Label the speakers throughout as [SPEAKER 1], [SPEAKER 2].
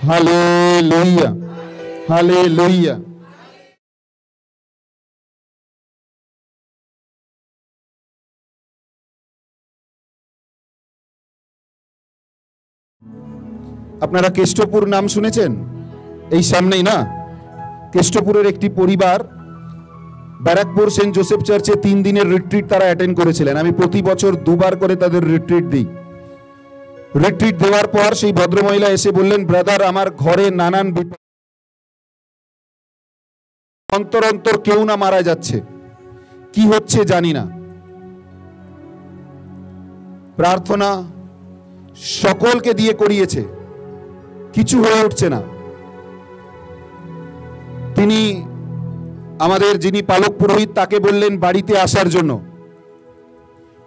[SPEAKER 1] Hallelujah, hallelujah. আপনারা কেষ্টপুর নাম শুনেছেন? এই সামনেই না, কেষ্টপুরের একটি পরিবার ব্যারাকপুর সেন্ট জোসেফ চার্চে 3 দিনের রিট্রিট তারা অ্যাটেন্ড করেছিলেন। আমি প্রতি বছর 2 বার করে তাদের রিট্রিট দিই। রিট্রিট দেওয়ার পর সেই ভদ্রমহিলা এসে বললেন, ব্রাদার, আমার ঘরে নানান বিপদ, অন্তর অন্তর কেউ না মারা যাচ্ছে, কি হচ্ছে জানি না। প্রার্থনা সকলকে দিয়ে করিয়েছে, কিছু হয়ে উঠছে না। তিনি আমাদের যিনি পালক পুরোহিত তাকে বললেন বাড়িতে আসার জন্য।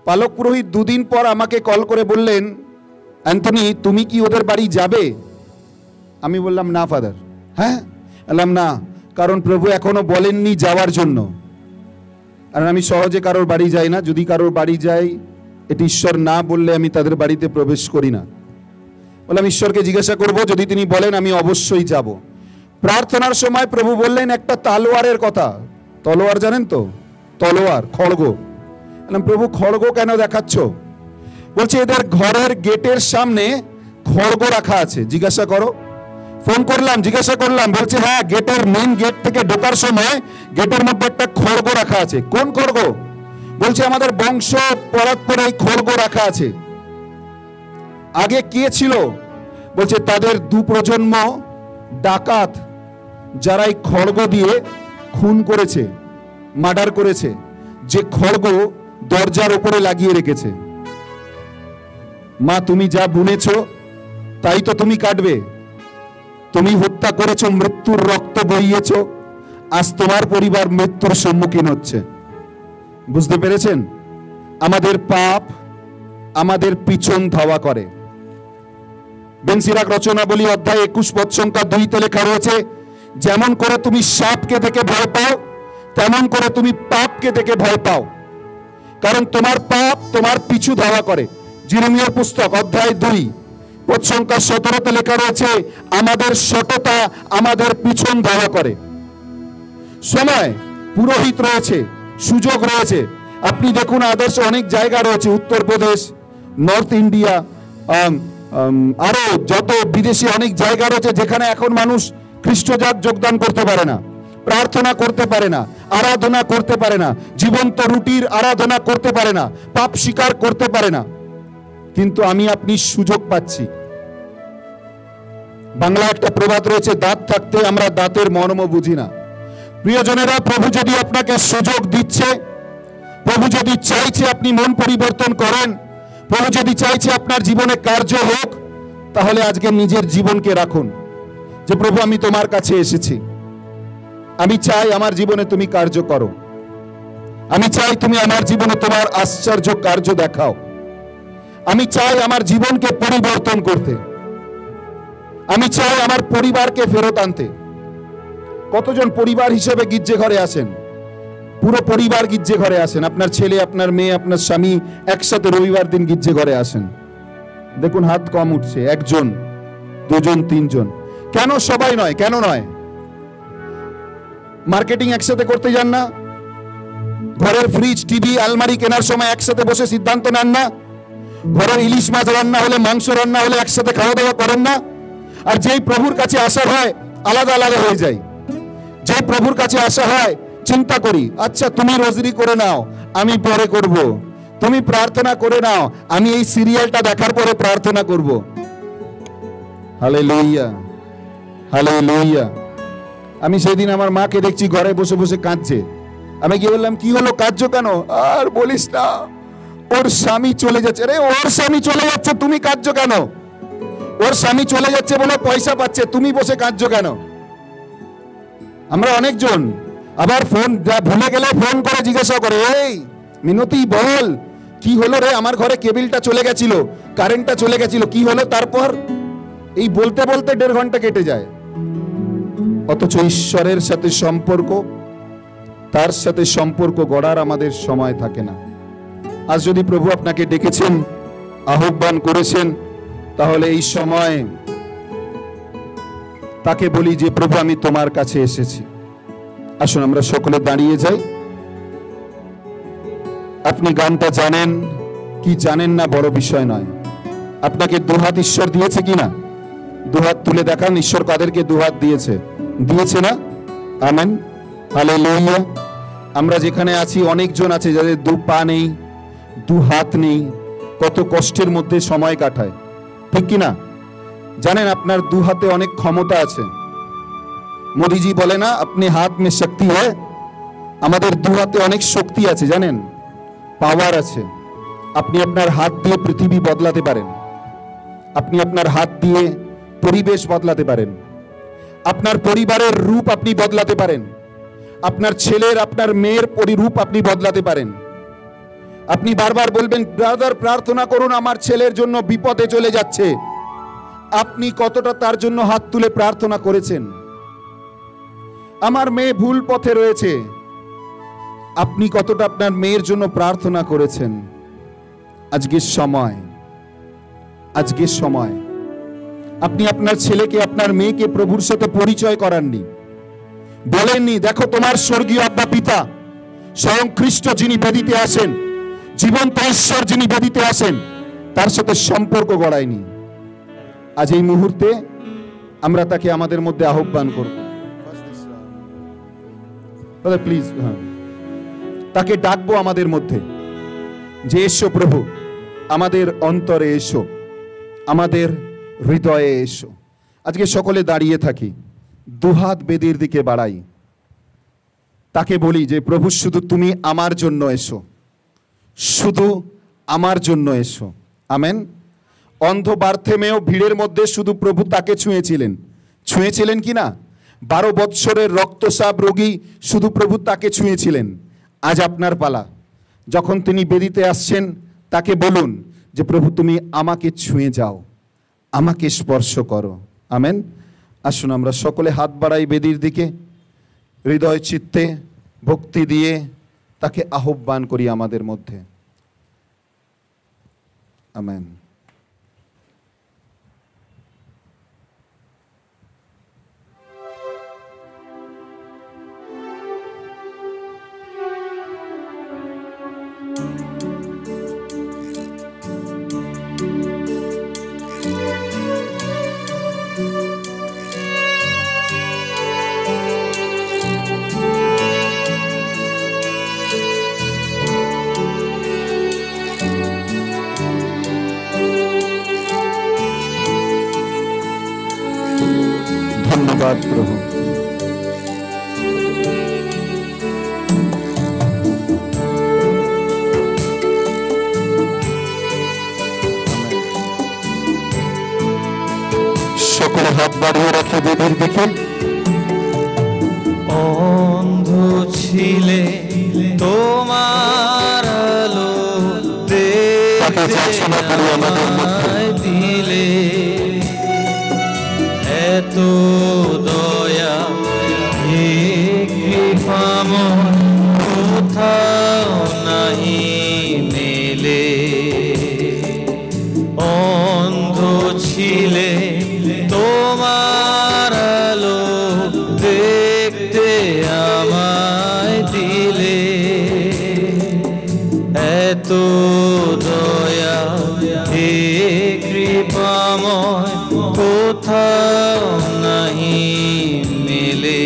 [SPEAKER 1] পালক পুরোহিত 2 দিন পর আমাকে কল করে বললেন, অ্যান্থনি, তুমি কি ওদের বাড়ি যাবে? আমি বললাম, না ফাদার। হ্যাঁ, বললাম না, কারণ প্রভু এখনো বলেননি যাওয়ার জন্য। আর আমি সহজে কারোর বাড়ি যাই না, যদি কারোর বাড়ি যাই এটি ঈশ্বর না বললে আমি তাদের বাড়িতে প্রবেশ করি না। বললাম ঈশ্বরকে জিজ্ঞাসা করব, যদি তিনি বলেন আমি অবশ্যই যাব। প্রার্থনার সময় প্রভু বললেন একটা তলোয়ারের কথা। তলোয়ার জানেন তো? তলোয়ার, খড়গ। বললাম, প্রভু খড়গ কেন দেখাচ্ছ? বলছে এদের ঘরের গেটের সামনে খড়গ রাখা আছে, জিজ্ঞাসা করো। ফোন করলাম, জিজ্ঞাসা করলাম, বলছে হ্যাঁ, গেটের মেইন গেট থেকে ঢোকার সময় গেটের মধ্যে একটা খড়গ রাখা আছে। কোন খড়গ? বলছে আমাদের বংশ পরম্পরায় এই খড়গ রাখা আছে। আগে কে ছিল? বলছে তাদের 2 প্রজন্ম ডাকাত, যারা এই খড়গ দিয়ে খুন করেছে, মার্ডার করেছে, যে খড়গ দরজার উপরে লাগিয়ে রেখেছে। মা, তুমি যা বুনেছো তাই তো তুমি কাটবে। তুমি হত্যা করেছো, মৃত্যুর রক্ত বইয়েছো, আজ তোমার পরিবার মৃত্যুর সম্মুখীন হচ্ছে। বুঝতে পেরেছেন? আমাদের পাপ আমাদের পিছন ধাওয়া করে। বেনসিরাক রচনাবলী অধ্যায় 21 পদ সংখ্যা 2-তে লেখা রয়েছে, যেমন করে তুমি সাপকে দেখে ভয় পাও, তেমন করে তুমি পাপকে দেখে ভয় পাও, কারণ তোমার পাপ তোমার পিছু ধাওয়া করে। জিরমিয়ার পুস্তক অধ্যায় 2 পদ সংখ্যা 17-তে লেখা রয়েছে, আমাদের সততা আমাদের পিছন ধাওয়া করে। সময়, পুরোহিত রয়েছে, সুযোগ রয়েছে। আপনি দেখুন আদর্শে অনেক জায়গা রয়েছে, উত্তরপ্রদেশ, নর্থ ইন্ডিয়া, আরো যত বিদেশি অনেক জায়গা রয়েছে যেখানে এখন মানুষ খ্রিস্টজাত যোগদান করতে পারে না, প্রার্থনা করতে পারে না, আরাধনা করতে পারে না, জীবন্ত রুটির আরাধনা করতে পারে না, পাপ স্বীকার করতে পারে না। কিন্তু আমি আপনি সুযোগ পাচ্ছি। বাংলা একটা প্রবাদ রয়েছে, দাঁত থাকতে আমরা দাঁতের মর্ম বুঝি না। প্রিয়জনেরা, প্রভু যদি আপনাকে সুযোগ দিচ্ছে, প্রভু যদি চাইছে আপনি মন পরিবর্তন করেন, প্রভু যদি চাইছে আপনার জীবনে কার্য হোক, তাহলে আজকে নিজের জীবনকে রাখুন যে প্রভু আমি তোমার কাছে এসেছি, আমি চাই আমার জীবনে তুমি কার্য করো, আমি চাই তুমি আমার জীবনে তোমার আশ্চর্য কার্য দেখাও, আমি চাই আমার জীবনকে পরিবর্তন করতে, আমি চাই আমার পরিবারকে ফেরত আনতে। কতজন পরিবার হিসেবে গির্জে ঘরে আসেন? পুরো পরিবার গির্জে ঘরে আসেন, আপনার ছেলে, আপনার মেয়ে, আপনার স্বামী একসাথে রবিবার দিন গির্জে ঘরে আসেন। দেখুন হাত কম উঠছে, 1 জন, 2 জন, 3 জন। কেন সবাই নয়? কেন নয়? মার্কেটিং একসাথে করতে যান না? ঘরের ফ্রিজ, টিভি, আলমারি কেনার সময় একসাথে বসে সিদ্ধান্ত নেন না? ঘরের ইলিশ মাছ রান্না হলে, মাংস রান্না হলে একসাথে খাওয়া দাওয়া করেন না? আর যেই প্রভুর কাছে আসা হয় আলাদা আলাদা হয়ে যায়। যে প্রভুর কাছে আসা হয় চিন্তা করি, আচ্ছা তুমি রোজরি করে নাও, আমি পরে করব, তুমি প্রার্থনা করে নাও, আমি এই সিরিয়ালটা দেখার পরে প্রার্থনা করব। Hallelujah, hallelujah. আমি সেদিন আমার মাকে দেখছি ঘরে বসে বসে কাঁদছে। আমি গিয়ে বললাম, কি হলো, কাঁদছো কেন? আর বলিস না, ওর স্বামী চলে যাচ্ছে। আরে ওর স্বামী চলে যাচ্ছে, তুমি কাঁদছো কেন? ওর স্বামী চলে যাচ্ছে বলে পয়সা পাচ্ছে, তুমি বসে কাঁদছো কেন? আমরা অনেকজন আবার ফোন ভুলে গেলে ফোন করে জিজ্ঞাসা করে, এই মিনতি বল কি হলো রে, আমার ঘরে কেবিলটা চলে গেছিল, কারেন্টটা চলে গেছিল, কি হলো? তারপর এই বলতে বলতে 1.5 ঘন্টা কেটে যায়। অথচ ঈশ্বরের সাথে সম্পর্ক, তার সাথে সম্পর্ক গড়ার আমাদের সময় থাকে না। আজ যদি প্রভু আপনাকে ডেকেছেন, আহ্বান করেছেন, তাহলে এই সময় তাকে বলি যে প্রভু আমি তোমার কাছে এসেছি। আসুন আমরা সকলে দাঁড়িয়ে যাই। আপনি গানটা জানেন কি জানেন না বড় বিষয় নয়। আপনাকে দুহাত ঈশ্বর দিয়েছে কিনা? দুহাত তুলে দেখান, ঈশ্বর কাদেরকে দুহাত দিয়েছে? দিয়েছে না? Amen, hallelujah. আমরা যেখানে আছি অনেকজন আছে যাদের দু পা নেই, দু হাত নেই, কত কষ্টের মধ্যে সময় কাটায়, ঠিক কিনা? জানেন আপনার দু হাতে অনেক ক্ষমতা আছে। মোদিজি বলে না আপনি হাত মে শক্তি হয়। আমাদের দু হাতে অনেক শক্তি আছে, জানেন, পাওয়ার আছে। আপনি আপনার হাত দিয়ে পৃথিবী বদলাতে পারেন, আপনি আপনার হাত দিয়ে পরিবেশ বদলাতে পারেন, আপনার পরিবারের রূপ আপনি বদলাতে পারেন, আপনার ছেলের আপনার মেয়ের পরিরূপ আপনি বদলাতে পারেন। আপনি বারবার বলবেন ব্রাদার প্রার্থনা করুন আমার ছেলের জন্য বিপদে চলে যাচ্ছে। আপনি কতটা তার জন্য হাত তুলে প্রার্থনা করেছেন? আমার মেয়ে ভুল পথে রয়েছে, আপনি কতটা আপনার মেয়ের জন্য প্রার্থনা করেছেন? আজকের সময় আপনি আপনার ছেলেকে আপনার মেয়েকে প্রভুর সাথে পরিচয় করাননি, বলেননি দেখো তোমার স্বর্গীয় আব্বা পিতা স্বয়ং খ্রিস্ট যিনি বেদিতে আসেন, জীবন্ত ঈশ্বর যিনি বেদিতে আসেন, তার সাথে সম্পর্ক গড়ায়নি। আজ এই মুহূর্তে আমরা তাকে আমাদের মধ্যে আহ্বান করব। প্লিজ তাকে ডাকবো আমাদের মধ্যে যে এসো প্রভু, আমাদের অন্তরে এসো, আমাদের হৃদয়ে এসো। আজকে সকলে দাঁড়িয়ে থাকি, দুহাত বেদির দিকে বাড়াই, তাকে বলি যে প্রভু শুধু তুমি আমার জন্য এসো, শুধু আমার জন্য এসো। আমেন। অন্ধ বার্থেমেও ভিড়ের মধ্যে শুধু প্রভু তাকে ছুঁয়েছিলেন কি না? 12 বৎসরের রক্তচাপ রোগী শুধু প্রভু তাকে ছুঁয়েছিলেন। আজ আপনার পালা, যখন তিনি বেদিতে আসছেন তাকে বলুন যে প্রভু তুমি আমাকে ছুঁয়ে যাও, আমাকে স্পর্শ করো। আমেন। আসুন আমরা সকলে হাত বাড়াই বেদির দিকে, হৃদয় চিত্তে ভক্তি দিয়ে তাকে আহ্বান করি আমাদের মধ্যে। আমেন। ধন্যবাদ প্রভু। সকলে হাত বাড়িয়ে রাখে বেদির দিকে।
[SPEAKER 2] অন্ধ ছিলে তোমার আলো দিলে, এত দয়া হে কৃপাময় কোথাও নাহি মেলে। অন্ধ ছিলে তোমার আলো দেখতে আমায় দিলে, এত দয়া হে কৃপাময় কোথাও নাহি মেলে।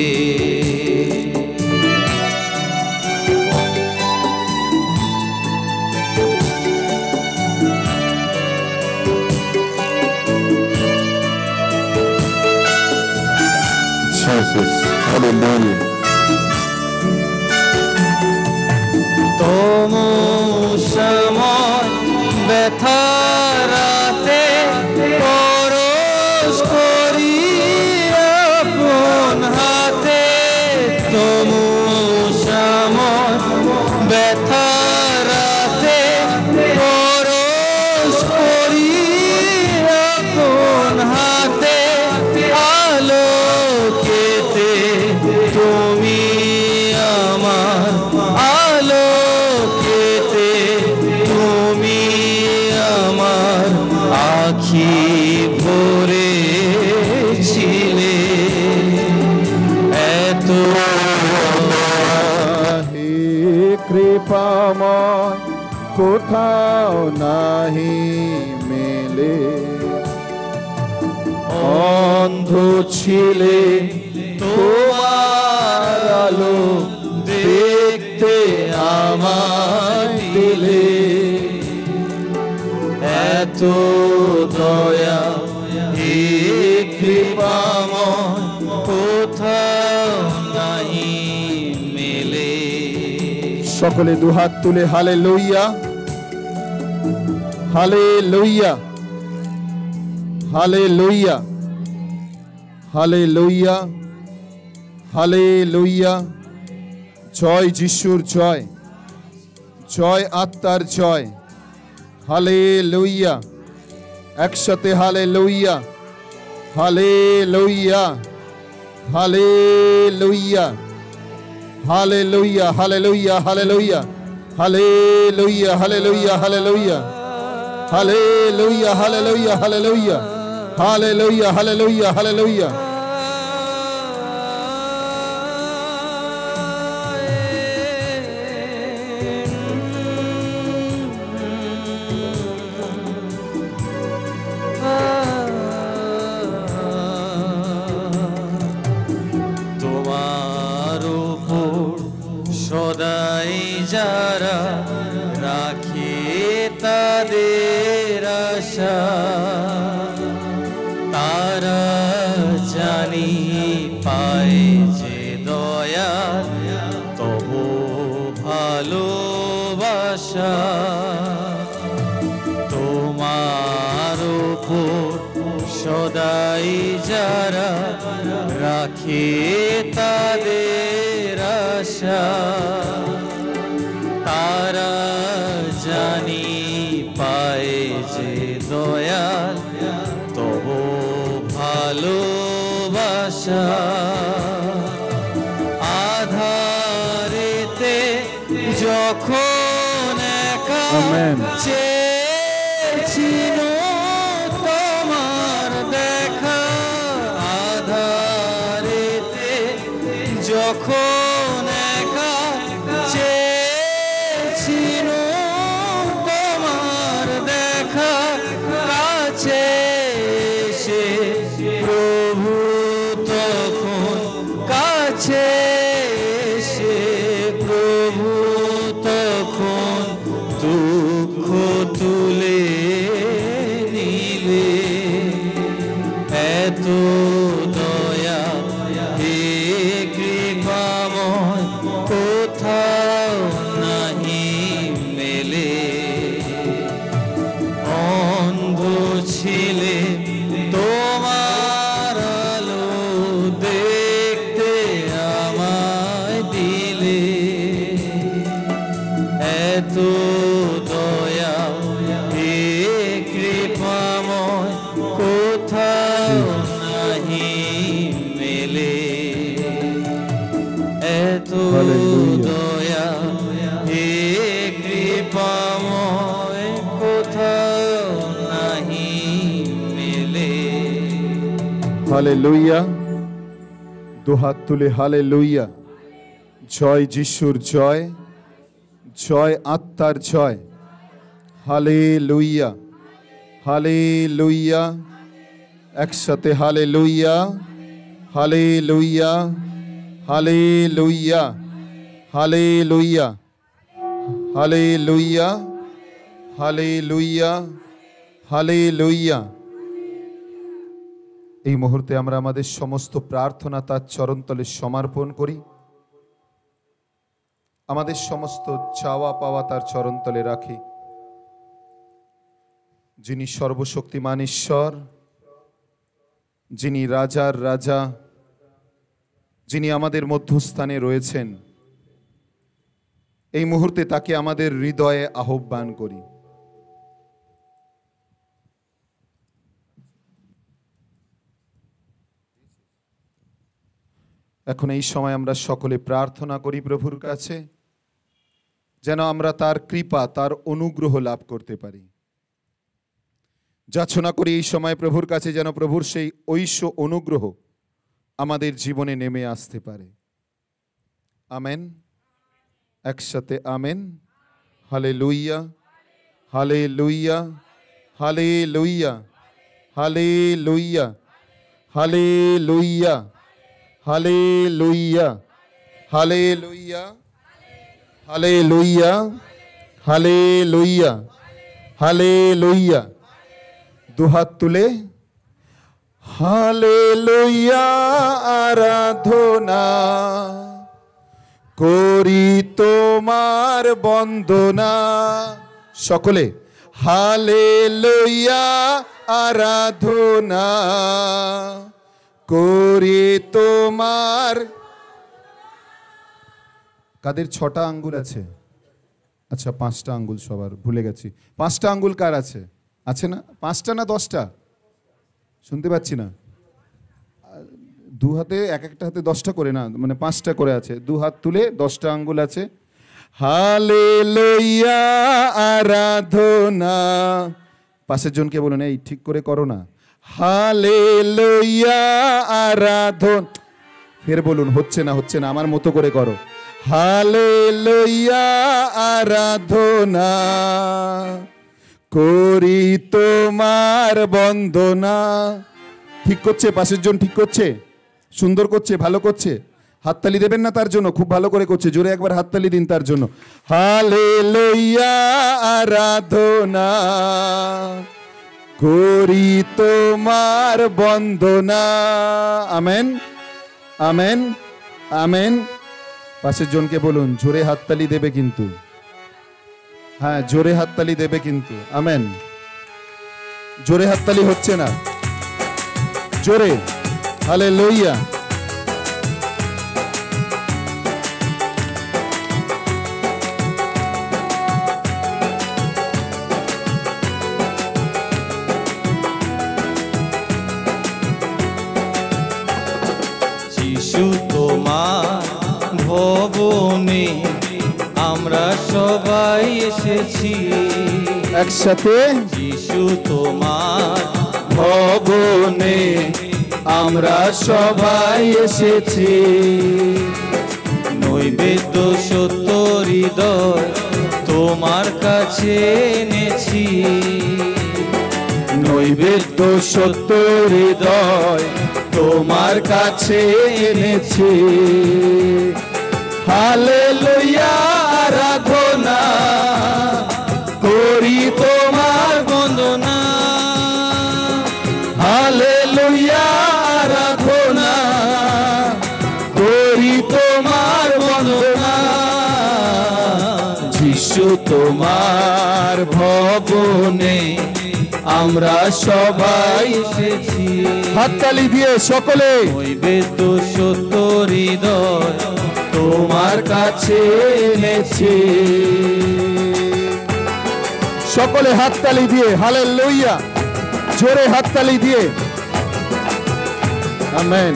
[SPEAKER 2] সময় ব্যথারাতে পরশ করি আপন হাতে, সময় ব্যথারাতে পরশ করি আপন হাতে, আলোকেতে তুমি আমার, আলোকেতে তুমি আমার আখি ভরেছিলে।
[SPEAKER 1] কোথাও নাহি মেলে।
[SPEAKER 2] অন্ধ ছিলে তোমার আলো দেখতে আমায় দিলে, এত দয়া হে কৃপাময় কোথাও নাই মেলে।
[SPEAKER 1] সকলে দুহাত তুলে hallelujah, hallelujah, hallelujah, hallelujah, hallelujah. জয় যিশুর জয়, জয় আত্মার জয়। হালেলুয়া, একসাথে hallelujah, hallelujah, hallelujah, hallelujah, hallelujah, hallelujah, hallelujah, hallelujah, hallelujah, hallelujah, hallelujah, hallelujah, hallelujah, hallelujah, hallelujah.
[SPEAKER 2] তোমার উপর সদাই যারা রাখে তাদের আশা, তারা জানি পায় যে দয়া তবু ভালোবাসা। তোমার উপর সদাই যারা রাখে তাদের আশা, তারা জানি পায় যে দয়াল তবু ভালোবাসা। আধারেতে যখন একা চেয়েছিল তোমার দেখা, আধারেতে যখন একা চেয়েছিল তোমার দেখা, কাছে এসে প্রভু তখন, কাছে এসে প্রভু তখন দুঃখ তুলে নিলে। এত দয়া হে কৃপাময় কোথাও নাহি মেলে। অন্ধ ছিলে তোমার আলো দেখতে আমায় দিলে, এত দয়া হে কৃপাময় কোথাও নাহি মেলে। এত দয়া হে কৃপাময় কোথাও নাহি মেলে।
[SPEAKER 1] হালেলুয়া, দুহাত তুলে হালেলুয়া। জয় যিশুর জয়, জয় আত্মার জয়। হালেলুয়া, হালেলুয়া, একসাথে hallelujah, hallelujah, hallelujah, hallelujah, hallelujah, hallelujah, hallelujah. এই মুহূর্তে আমরা আমাদের সমস্ত প্রার্থনা তার চরণতলে সমর্পণ করি। আমাদের সমস্ত চাওয়া পাওয়া তার চরণতলে রাখি। যিনি সর্বশক্তিমান ঈশ্বর, যিনি রাজার রাজা, যিনি আমাদের মধ্যস্থানে রয়েছেন, এই মুহূর্তে তাকে আমাদের হৃদয়ে আহ্বান করি। এখন এই সময় আমরা সকলে প্রার্থনা করি প্রভুর কাছে, যেন আমরা তার কৃপা, তার অনুগ্রহ লাভ করতে পারি। যাচনা করি এই সময় প্রভুর কাছে, যেন প্রভুর সেই ঐশ্য অনুগ্রহ আমাদের জীবনে নেমে আসতে পারে। আমেন, একসাথে amen. Hallelujah, hallelujah, hallelujah, hallelujah, hallelujah, hallelujah, hallelujah, hallelujah, hallelujah, hallelujah. দুহাত তুলে হালেলুয়া আরাধনা করি তোমার বন্দনা। সকলে হালেলুয়া আরাধনা করি তোমার। কাদের 6টা আঙ্গুল আছে? আচ্ছা 5টা আঙ্গুল সবার, ভুলে গেছি। 5টা আঙ্গুল কার আছে? আছে না? 5টা না 10টা? শুনতে পাচ্ছি না। দু হাতে, এক একটা হাতে 10টা করে না, মানে 5টা করে আছে। 2 হাত তুলে 10টা আঙ্গুল আছে। হালেলুয়া আরাধনা। পাশের জনকে বলুন, এই ঠিক করে করো না। হালেলুয়া আরাধনা। ফের বলুন, হচ্ছে না, হচ্ছে না, আমার মতো করে করো। হালেলুয়া আরাধনা করি তোমার বন্দনা। ঠিক করছে? পাশের জন ঠিক করছে? সুন্দর করছে? ভালো করছে? হাততালি দেবেন না তার জন্য? খুব ভালো করে করছে, জোরে একবার হাততালি দিন তার জন্য। হালেলুয়া আরাধনা করি তোমার বন্দনা। Amen, amen, amen. পাশের জনকে বলুন, জোরে হাততালি দেবে কিন্তু। হ্যাঁ, জোরে হাততালি দেবে কিন্তু। আমেন। জোরে হাততালি হচ্ছে না, জোরে। হালেলুয়া।
[SPEAKER 2] যিশু তোমার ভবনে আমরা সবাই এসেছি
[SPEAKER 1] একসাথে।
[SPEAKER 2] যিশু তোমার
[SPEAKER 1] ভবনে আমরা সবাই এসেছি।
[SPEAKER 2] নৈবেদ্য সত্য হৃদয় তোমার কাছে এনেছি।
[SPEAKER 1] নৈবেদ্য সত্য হৃদয় তোমার কাছে এনেছি। হালেলুয়া আরাধনা করি তোমার
[SPEAKER 2] বন্দনা।
[SPEAKER 1] হালেলুয়া আরাধনা করি তোমার বন্দনা। যিশু তোমার ভবনে আমরা সবাই
[SPEAKER 2] এসেছি।
[SPEAKER 1] হাততালি দিয়ে সকলে।
[SPEAKER 2] নৈবেদ্য সত্য হৃদয়
[SPEAKER 1] তোমার কাছে এনেছি। সকলে হাততালি দিয়ে হালেলুয়া, জোরে হাততালি দিয়ে। আমেন।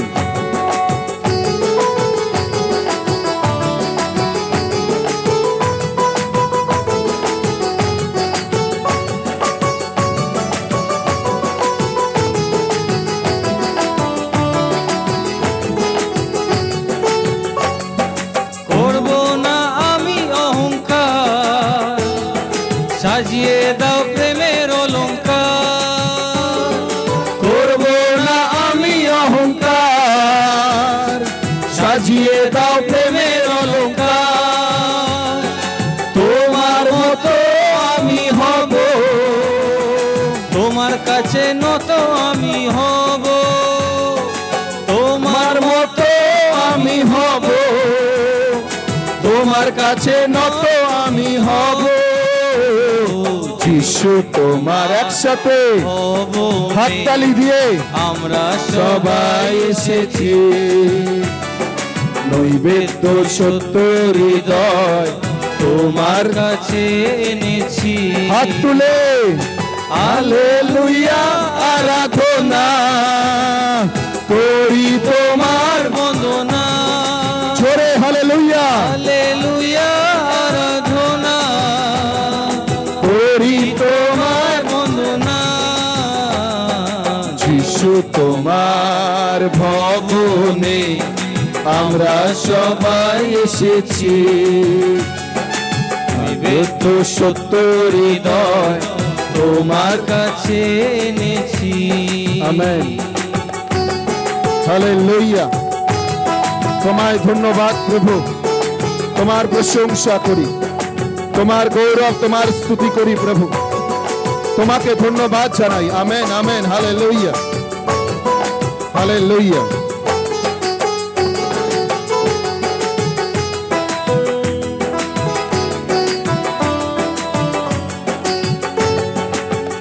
[SPEAKER 2] সাজিয়ে দাও প্রেমের অলংকার।
[SPEAKER 1] করব না আমি অহংকার, সাজিয়ে দাও প্রেমের অলংকার। তোমার মতো আমি হব,
[SPEAKER 2] তোমার কাছে নত আমি হব।
[SPEAKER 1] তোমার মতো আমি হব, তোমার কাছে নত আমি হব। যিশু তোমার, একসাথে হাততালি দিয়ে
[SPEAKER 2] আমরা
[SPEAKER 1] সবাই এসেছি। নৈবেদ্য সত্য হৃদয় তোমার
[SPEAKER 2] কাছে এনেছি।
[SPEAKER 1] হাত তুলে হালেলুয়া আরাধনা করি তোমার
[SPEAKER 2] বন্দনা।
[SPEAKER 1] জোরে হালেলুয়া,
[SPEAKER 2] হালেলুয়া আরাধনা
[SPEAKER 1] করি তোমার
[SPEAKER 2] বন্দনা।
[SPEAKER 1] যিশু তোমার ভবনে আমরা সবাই এসেছি।
[SPEAKER 2] নৈবেদ্য সত্য হৃদয় তোমার কাছে এনেছি।
[SPEAKER 1] আমেন। হালেলুয়া। তোমায় ধন্যবাদ প্রভু, তোমার প্রশংসা করি, তোমার গৌরব, তোমার স্তুতি করি প্রভু, তোমাকে ধন্যবাদ জানাই। Amen amen. Hallelujah hallelujah.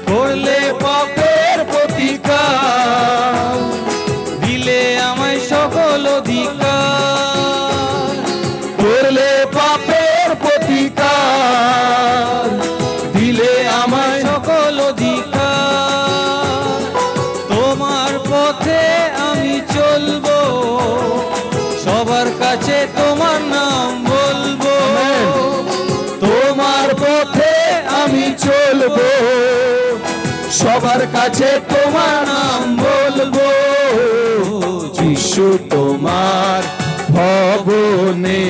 [SPEAKER 2] করলে পাপের প্রতিকার, দিলে আমায় সকল অধিকার।
[SPEAKER 1] করলে পাপের প্রতিকার, দিলে আমায়
[SPEAKER 2] সকল অধিকার। তোমার পথে আমি চলবো, সবার কাছে তোমার নাম বলবো।
[SPEAKER 1] তোমার পথে আমি চলবো, সবার কাছে তোমার নাম বলবো। যিশু তোমার ভবনে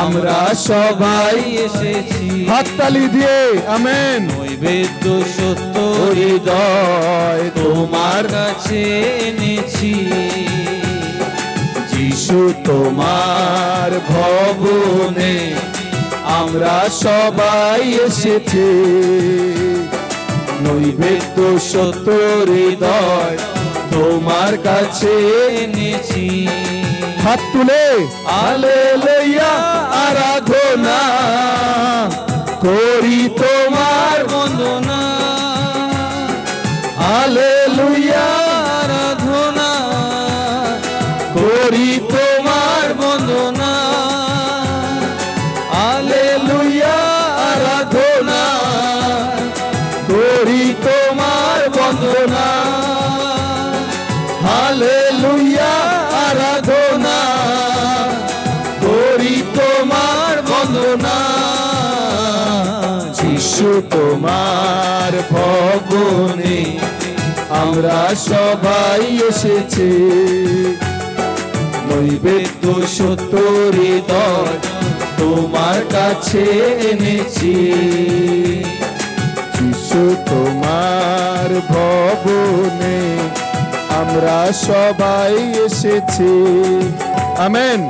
[SPEAKER 1] আমরা সবাই
[SPEAKER 2] এসেছি,
[SPEAKER 1] হাততালি দিয়ে আমেন।
[SPEAKER 2] নৈবেদ্য সত্য
[SPEAKER 1] হৃদয় তোমার
[SPEAKER 2] কাছে এনেছি।
[SPEAKER 1] যিশু তোমার ভবনে আমরা সবাই এসেছি, নৈবেদ্য সত্য হৃদয় তোমার কাছে
[SPEAKER 2] এনেছি।
[SPEAKER 1] হাত তুলে হালেলুয়া আরাধনা করি তোমার,
[SPEAKER 2] বন্দনা
[SPEAKER 1] হালেলুয়া
[SPEAKER 2] আরাধনা
[SPEAKER 1] করি তোমার,
[SPEAKER 2] বন্দনা
[SPEAKER 1] হালেলুয়া আরাধনা করি তোমার, বন্দনা হালেলুয়া আরাধনা করি তোমার, বন্দনা। যিশু তোমার ভবনে আমরা সবাই এসেছি, নৈবেদ্য সত্য হৃদয় তোমার কাছে এনেছি। যিশু তোমার ভবনে আমরা সবাই এসেছি। আমেন।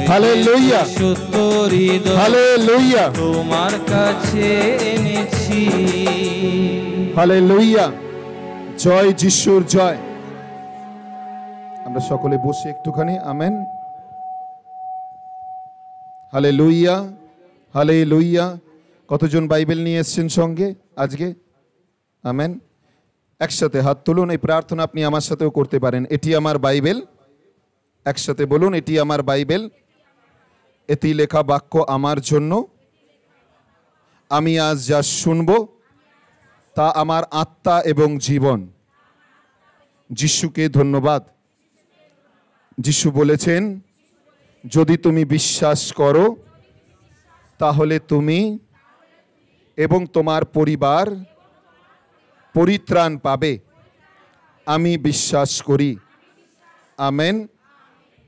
[SPEAKER 1] হালেলুয়া
[SPEAKER 2] সত্য হৃদয়
[SPEAKER 1] হালেলুয়া
[SPEAKER 2] তোমার কাছে এনেছি।
[SPEAKER 1] হালেলুয়া। জয় যিশুর জয়। আমরা সকলে বসে একটুখানি। আমেন। Hallelujah hallelujah. কতজন বাইবেল নিয়ে এসেছেন সঙ্গে আজকে? আমেন। একসাথে হাত তুলুন। এই প্রার্থনা আপনি আমার সাথেও করতে পারেন। এটি আমার বাইবেল। একসাথে বলুন, এটি আমার বাইবেল, এটি লেখা বাক্য আমার জন্য। আমি আজ যা শুনব তা আমার আত্মা এবং জীবন। যিশুকে ধন্যবাদ। যিশু বলেছেন, যদি তুমি বিশ্বাস করো তাহলে তুমি এবং তোমার পরিবার পরিত্রাণ পাবে। আমি বিশ্বাস করি। আমেন।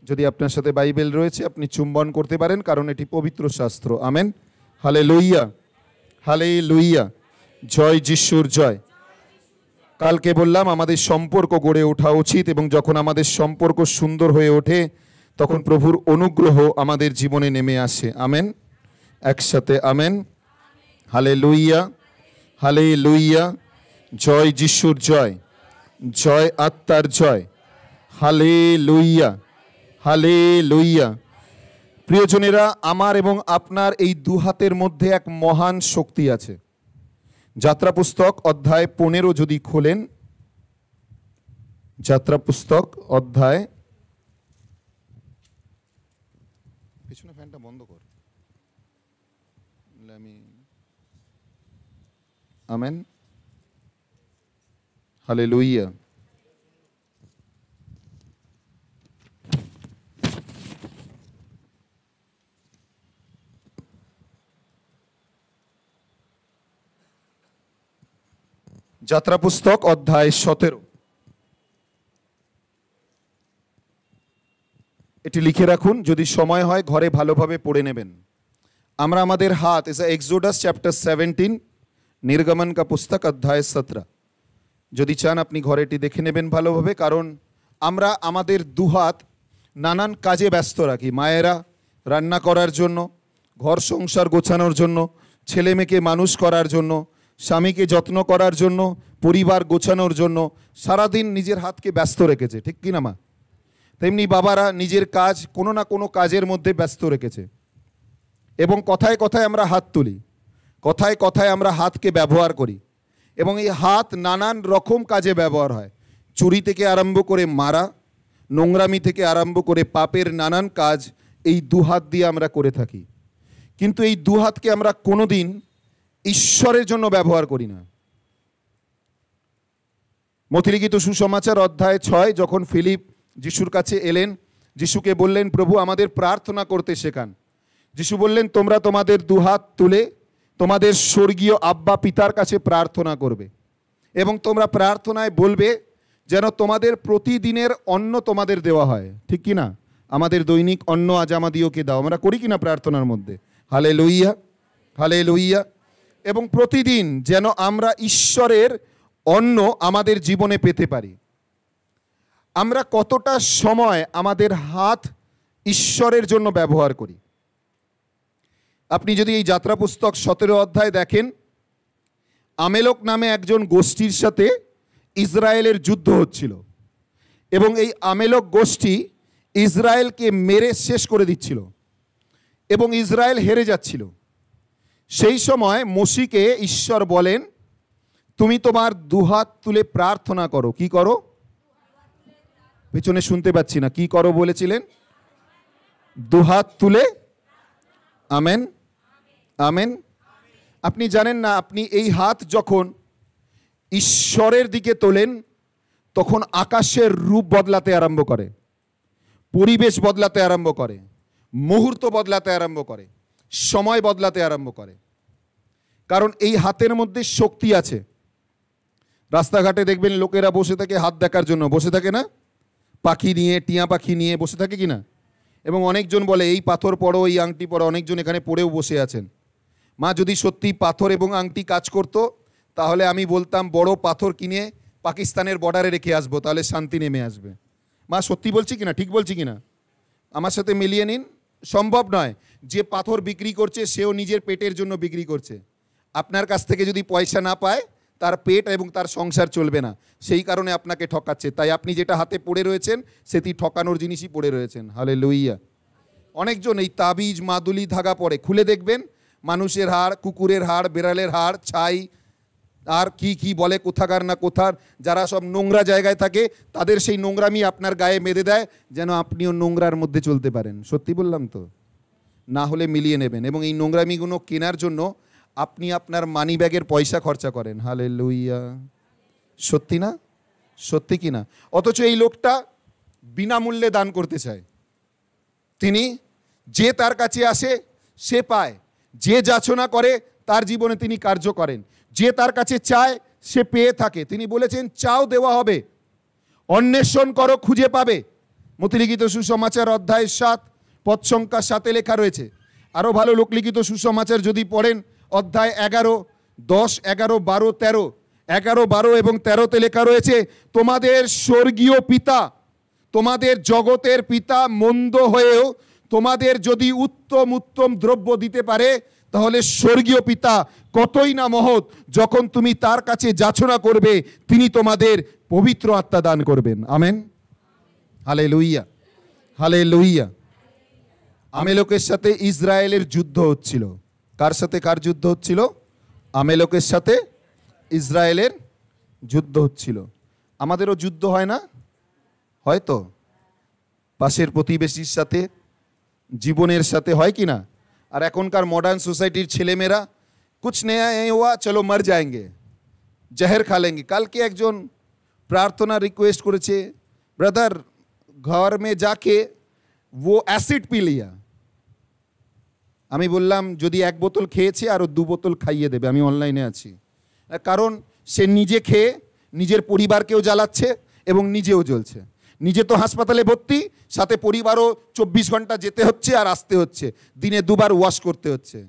[SPEAKER 1] যদি আপনার সাথে বাইবেল রয়েছে আপনি চুম্বন করতে পারেন, কারণ এটি পবিত্র শাস্ত্র। আমেন। Hallelujah hallelujah. জয় যিশুর জয়। কালকে বললাম আমাদের সম্পর্ক গড়ে ওঠা উচিত, এবং যখন আমাদের সম্পর্ক সুন্দর হয়ে ওঠে তখন প্রভুর অনুগ্রহ আমাদের জীবনে নেমে আসে। আমেন। একসাথে আমেন। Hallelujah hallelujah. জয় যিশুর জয়, জয় আত্মার জয়। Hallelujah hallelujah. প্রিয়জনেরা, আমার এবং আপনার এই দু হাতের মধ্যে এক মহান শক্তি আছে। যাত্রা পুস্তক অধ্যায় 15 যদি খোলেন, যাত্রা পুস্তক অধ্যায়, পিছনে ফ্যানটা বন্ধ কর। আমেন। হালেলুয়া। যাত্রা পুস্তক অধ্যায় 17। এটি লিখে রাখুন, যদি সময় হয় ঘরে ভালোভাবে পড়ে নেবেন। আমরা আমাদের হাত, এসা এক্সোডাস চ্যাপ্টার 17, নির্গমন কা পুস্তক অধ্যায় 17। যদি চান আপনি ঘরে এটি দেখে নেবেন ভালোভাবে, কারণ আমরা আমাদের দুহাত নানান কাজে ব্যস্ত রাখি। মায়েরা রান্না করার জন্য, ঘর সংসার গোছানোর জন্য, ছেলে মেয়েকে মানুষ করার জন্য, স্বামীকে যত্ন করার জন্য, পরিবার গোছানোর জন্য সারাদিন নিজের হাতকে ব্যস্ত রেখেছে, ঠিক কি না মা? তেমনি বাবারা নিজের কাজ কোনো না কোনো কাজের মধ্যে ব্যস্ত রেখেছে। এবং কথায় কথায় আমরা হাত তুলি, কথায় কথায় আমরা হাতকে ব্যবহার করি, এবং এই হাত নানান রকম কাজে ব্যবহার হয়। চুরি থেকে আরম্ভ করে মারা, নোংরামি থেকে আরম্ভ করে পাপের নানান কাজ এই দুহাত দিয়ে আমরা করে থাকি। কিন্তু এই দুহাতকে আমরা কোনোদিন ঈশ্বরের জন্য ব্যবহার করি না। মথিলিখিত সুসমাচার অধ্যায় 6, যখন ফিলিপ যিশুর কাছে এলেন, যিশুকে বললেন, প্রভু আমাদের প্রার্থনা করতে শেখান। যিশু বললেন, তোমরা তোমাদের দুহাত তুলে তোমাদের স্বর্গীয় আব্বা পিতার কাছে প্রার্থনা করবে, এবং তোমরা প্রার্থনায় বলবে যেন তোমাদের প্রতিদিনের অন্ন তোমাদের দেওয়া হয়, ঠিক কি না? আমাদের দৈনিক অন্ন আজ আমাদিওকে দাও, আমরা করি কিনা প্রার্থনার মধ্যে? Hallelujah, hallelujah. এবং প্রতিদিন যেন আমরা ঈশ্বরের অন্ন আমাদের জীবনে পেতে পারি। আমরা কতটা সময় আমাদের হাত ঈশ্বরের জন্য ব্যবহার করি? আপনি যদি এই যাত্রা পুস্তক 17 অধ্যায় দেখেন, আমেলক নামে একজন গোষ্ঠীর সাথে ইসরায়েলের যুদ্ধ হচ্ছিল, এবং এই আমেলক গোষ্ঠী ইসরায়েলকে মেরে শেষ করে দিচ্ছিল, এবং ইসরায়েল হেরে যাচ্ছিল। সেই সময় মোশিকে ঈশ্বর বলেন, তুমি তোমার দুহাত তুলে প্রার্থনা করো। কি করো? পেছনে শুনতে পাচ্ছি না, কি করো বলেছিলেন? দুহাত তুলে। Amen, amen. আপনি জানেন না, আপনি এই হাত যখন ঈশ্বরের দিকে তোলেন, তখন আকাশের রূপ বদলাতে আরম্ভ করে, পরিবেশ বদলাতে আরম্ভ করে, মুহূর্ত বদলাতে আরম্ভ করে, সময় বদলাতে আরম্ভ করে। কারণ এই হাতের মধ্যে শক্তি আছে। রাস্তাঘাটে দেখবেন লোকেরা বসে থাকে হাত দেখার জন্য, বসে থাকে না? পাখি নিয়ে, টিয়া পাখি নিয়ে বসে থাকে কিনা? এবং অনেকজন বলে এই পাথর পড়ো, এই আংটি পড়ো, অনেকজন এখানে পড়েও বসে আছেন। মা, যদি সত্যি পাথর এবং আংটি কাজ করতো, তাহলে আমি বলতাম বড় পাথর কিনে পাকিস্তানের বর্ডারে রেখে আসবো, তাহলে শান্তি নেমে আসবে। মা, সত্যি বলছি কিনা, ঠিক বলছি কিনা? আমার সাথে মিলিয়ে নিন। সম্ভব নয়। যে পাথর বিক্রি করছে সেও নিজের পেটের জন্য বিক্রি করছে। আপনার কাছ থেকে যদি পয়সা না পায়, তার পেট এবং তার সংসার চলবে না, সেই কারণে আপনাকে ঠকাচ্ছে। তাই আপনি যেটা হাতে পড়ে রয়েছেন সেটি ঠকানোর জিনিসই পড়ে রয়েছেন। হালেলুইয়া। অনেকজন এই তাবিজ, মাদুলি, ধাগা পরে, খুলে দেখবেন মানুষের হাড়, কুকুরের হাড়, বেড়ালের হাড়, ছাই, আর কি কি বলে কোথাকার না কোথার, যারা সব নোংরা জায়গায় থাকে, তাদের সেই নোংরামি আপনার গায়ে মেরে দেয় যেন আপনিও নোংরার মধ্যে চলতে পারেন। সত্যি বললাম তো? না হলে মিলিয়ে নেবেন। এবং এই নোংরামিগুলো কেনার জন্য আপনি আপনার মানি ব্যাগের পয়সা খরচা করেন। হালেলুইয়া। সত্যি না? সত্যি কি না? অথচ এই লোকটা বিনামূল্যে দান করতে চায়। তিনি, যে তার কাছে আসে সে পায়, যে যাচনা করে তার জীবনে তিনি কার্য করেন, যে তার কাছে চায় সে পেয়ে থাকে। তিনি বলেছেন, চাও দেওয়া হবে, অন্বেষণ করো খুঁজে পাবে। মথিলিখিত সুসমাচার অধ্যায় 7 পদ সংখ্যা 7 লেখা রয়েছে। আরও ভালো লোকলিখিত সুসমাচার যদি পড়েন, অধ্যায় 11, 10, 11, 12, 13, 11, 12 এবং 13তে লেখা রয়েছে, তোমাদের স্বর্গীয় পিতা, তোমাদের জগতের পিতা মন্দ হয়েও তোমাদের যদি উত্তম উত্তম দ্রব্য দিতে পারে, তাহলে স্বর্গীয় পিতা কতই না মহৎ, যখন তুমি তার কাছে যাচনা করবে তিনি তোমাদের পবিত্র আত্মা দান করবেন। Amen, hallelujah, hallelujah. আমেলকের সাথে ইসরায়েলের যুদ্ধ হচ্ছিল। কার সাথে কার যুদ্ধ হচ্ছিল? আমেলকের সাথে ইসরায়েলের যুদ্ধ হচ্ছিল। আমাদেরও যুদ্ধ হয় না? হয়তো পাশের প্রতিবেশীর সাথে, জীবনের সাথে, হয় কি না? আর এখনকার মডার্ন সোসাইটির ছেলেমেয়েরা, কুছ নয়া এই হুয়া, চলো মর যায়েঙ্গে, জহর খা লেঙ্গে। কালকে একজন প্রার্থনা রিকোয়েস্ট করেছে, ব্রাদার ঘর মে যাকে ও অ্যাসিড পি লিয়া। আমি বললাম, যদি 1 বোতল খেয়েছে আরও 2 বোতল খাইয়ে দেবে, আমি অনলাইনে আছি। কারণ সে নিজে খেয়ে নিজের পরিবারকেও জ্বালাচ্ছে এবং নিজেও জ্বলছে। নিজে তো হাসপাতালে ভর্তি, সাথে পরিবারও 24 ঘন্টা যেতে হচ্ছে আর আসতে হচ্ছে, দিনে 2 বার ওয়াশ করতে হচ্ছে।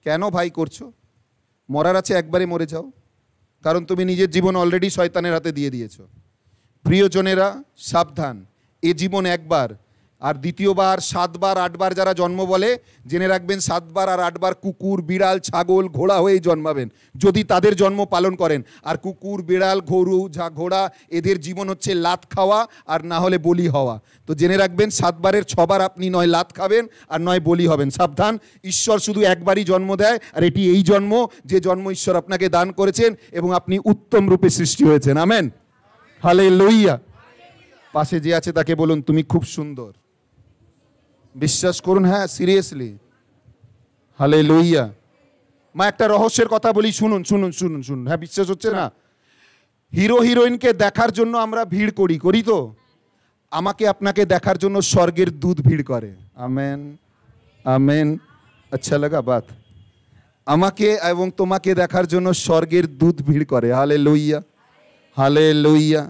[SPEAKER 1] কেন ভাই করছো? মরার আছে একবারে মরে যাও, কারণ তুমি নিজের জীবন অলরেডি শয়তানের হাতে দিয়ে দিয়েছো। প্রিয়জনেরা সাবধান, এ জীবন একবার, আর দ্বিতীয়বার 7 বার 8 বার যারা জন্ম বলে, জেনে রাখবেন 7 বার আর 8 বার কুকুর, বিড়াল, ছাগল, ঘোড়া হয়েই জন্মাবেন যদি তাদের জন্ম পালন করেন। আর কুকুর, বিড়াল, গরু, ঘোড়া এদের জীবন হচ্ছে লাত খাওয়া আর না হলে বলি হওয়া। তো জেনে রাখবেন 7 বারের 6 বার আপনি নয় লাত খাবেন আর নয় বলি হবেন। সাবধান, ঈশ্বর শুধু একবারই জন্ম দেয়, আর এটি এই জন্ম যে জন্ম ঈশ্বর আপনাকে দান করেছেন এবং আপনি উত্তম রূপে সৃষ্টি হয়েছেন। Amen, hallelujah. পাশে যে আছে তাকে বলুন, তুমি খুব সুন্দর। বিশ্বাস করুন, হ্যাঁ সিরিয়াসলি, হালেলুয়া। মা একটা রহস্যের কথা বলি, শুনুন শুনুন শুনুন শুনুন। হ্যাঁ, বিশ্বাস হচ্ছে না? হিরো হিরোইনকে দেখার জন্য আমরা ভিড় করি তো, আমাকে আপনাকে দেখার জন্য স্বর্গের দূত ভিড় করে। আমেন আমেন, আচ্ছা লাগা বাত। আমাকে এবং তোমাকে দেখার জন্য স্বর্গের দূত ভিড় করে। Hallelujah hallelujah.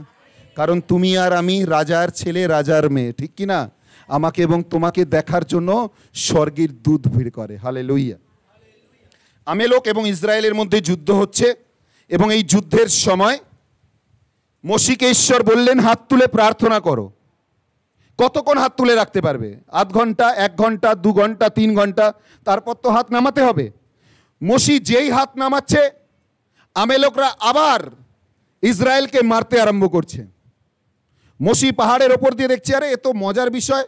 [SPEAKER 1] কারণ তুমি আর আমি রাজার ছেলে, রাজার মেয়ে, ঠিক কি না? আমাকে এবং তোমাকে দেখার জন্য স্বর্গের দূত ভিড় করে। হালেলুয়া। আমেলক এবং ইসরায়েলের মধ্যে যুদ্ধ হচ্ছে, এবং এই যুদ্ধের সময় মোশিকে ঈশ্বর বললেন, হাত তুলে প্রার্থনা করো। কতক্ষণ হাত তুলে রাখতে পারবে? আধ ঘন্টা, 1 ঘন্টা, 2 ঘন্টা, 3 ঘন্টা, তারপর তো হাত নামাতে হবে। মোশি যেই হাত নামাচ্ছে, আমেলকরা আবার ইসরায়েলকে মারতে আরম্ভ করছে। মোশি পাহাড়ের ওপর দিয়ে দেখছে, আরে এ তো মজার বিষয়,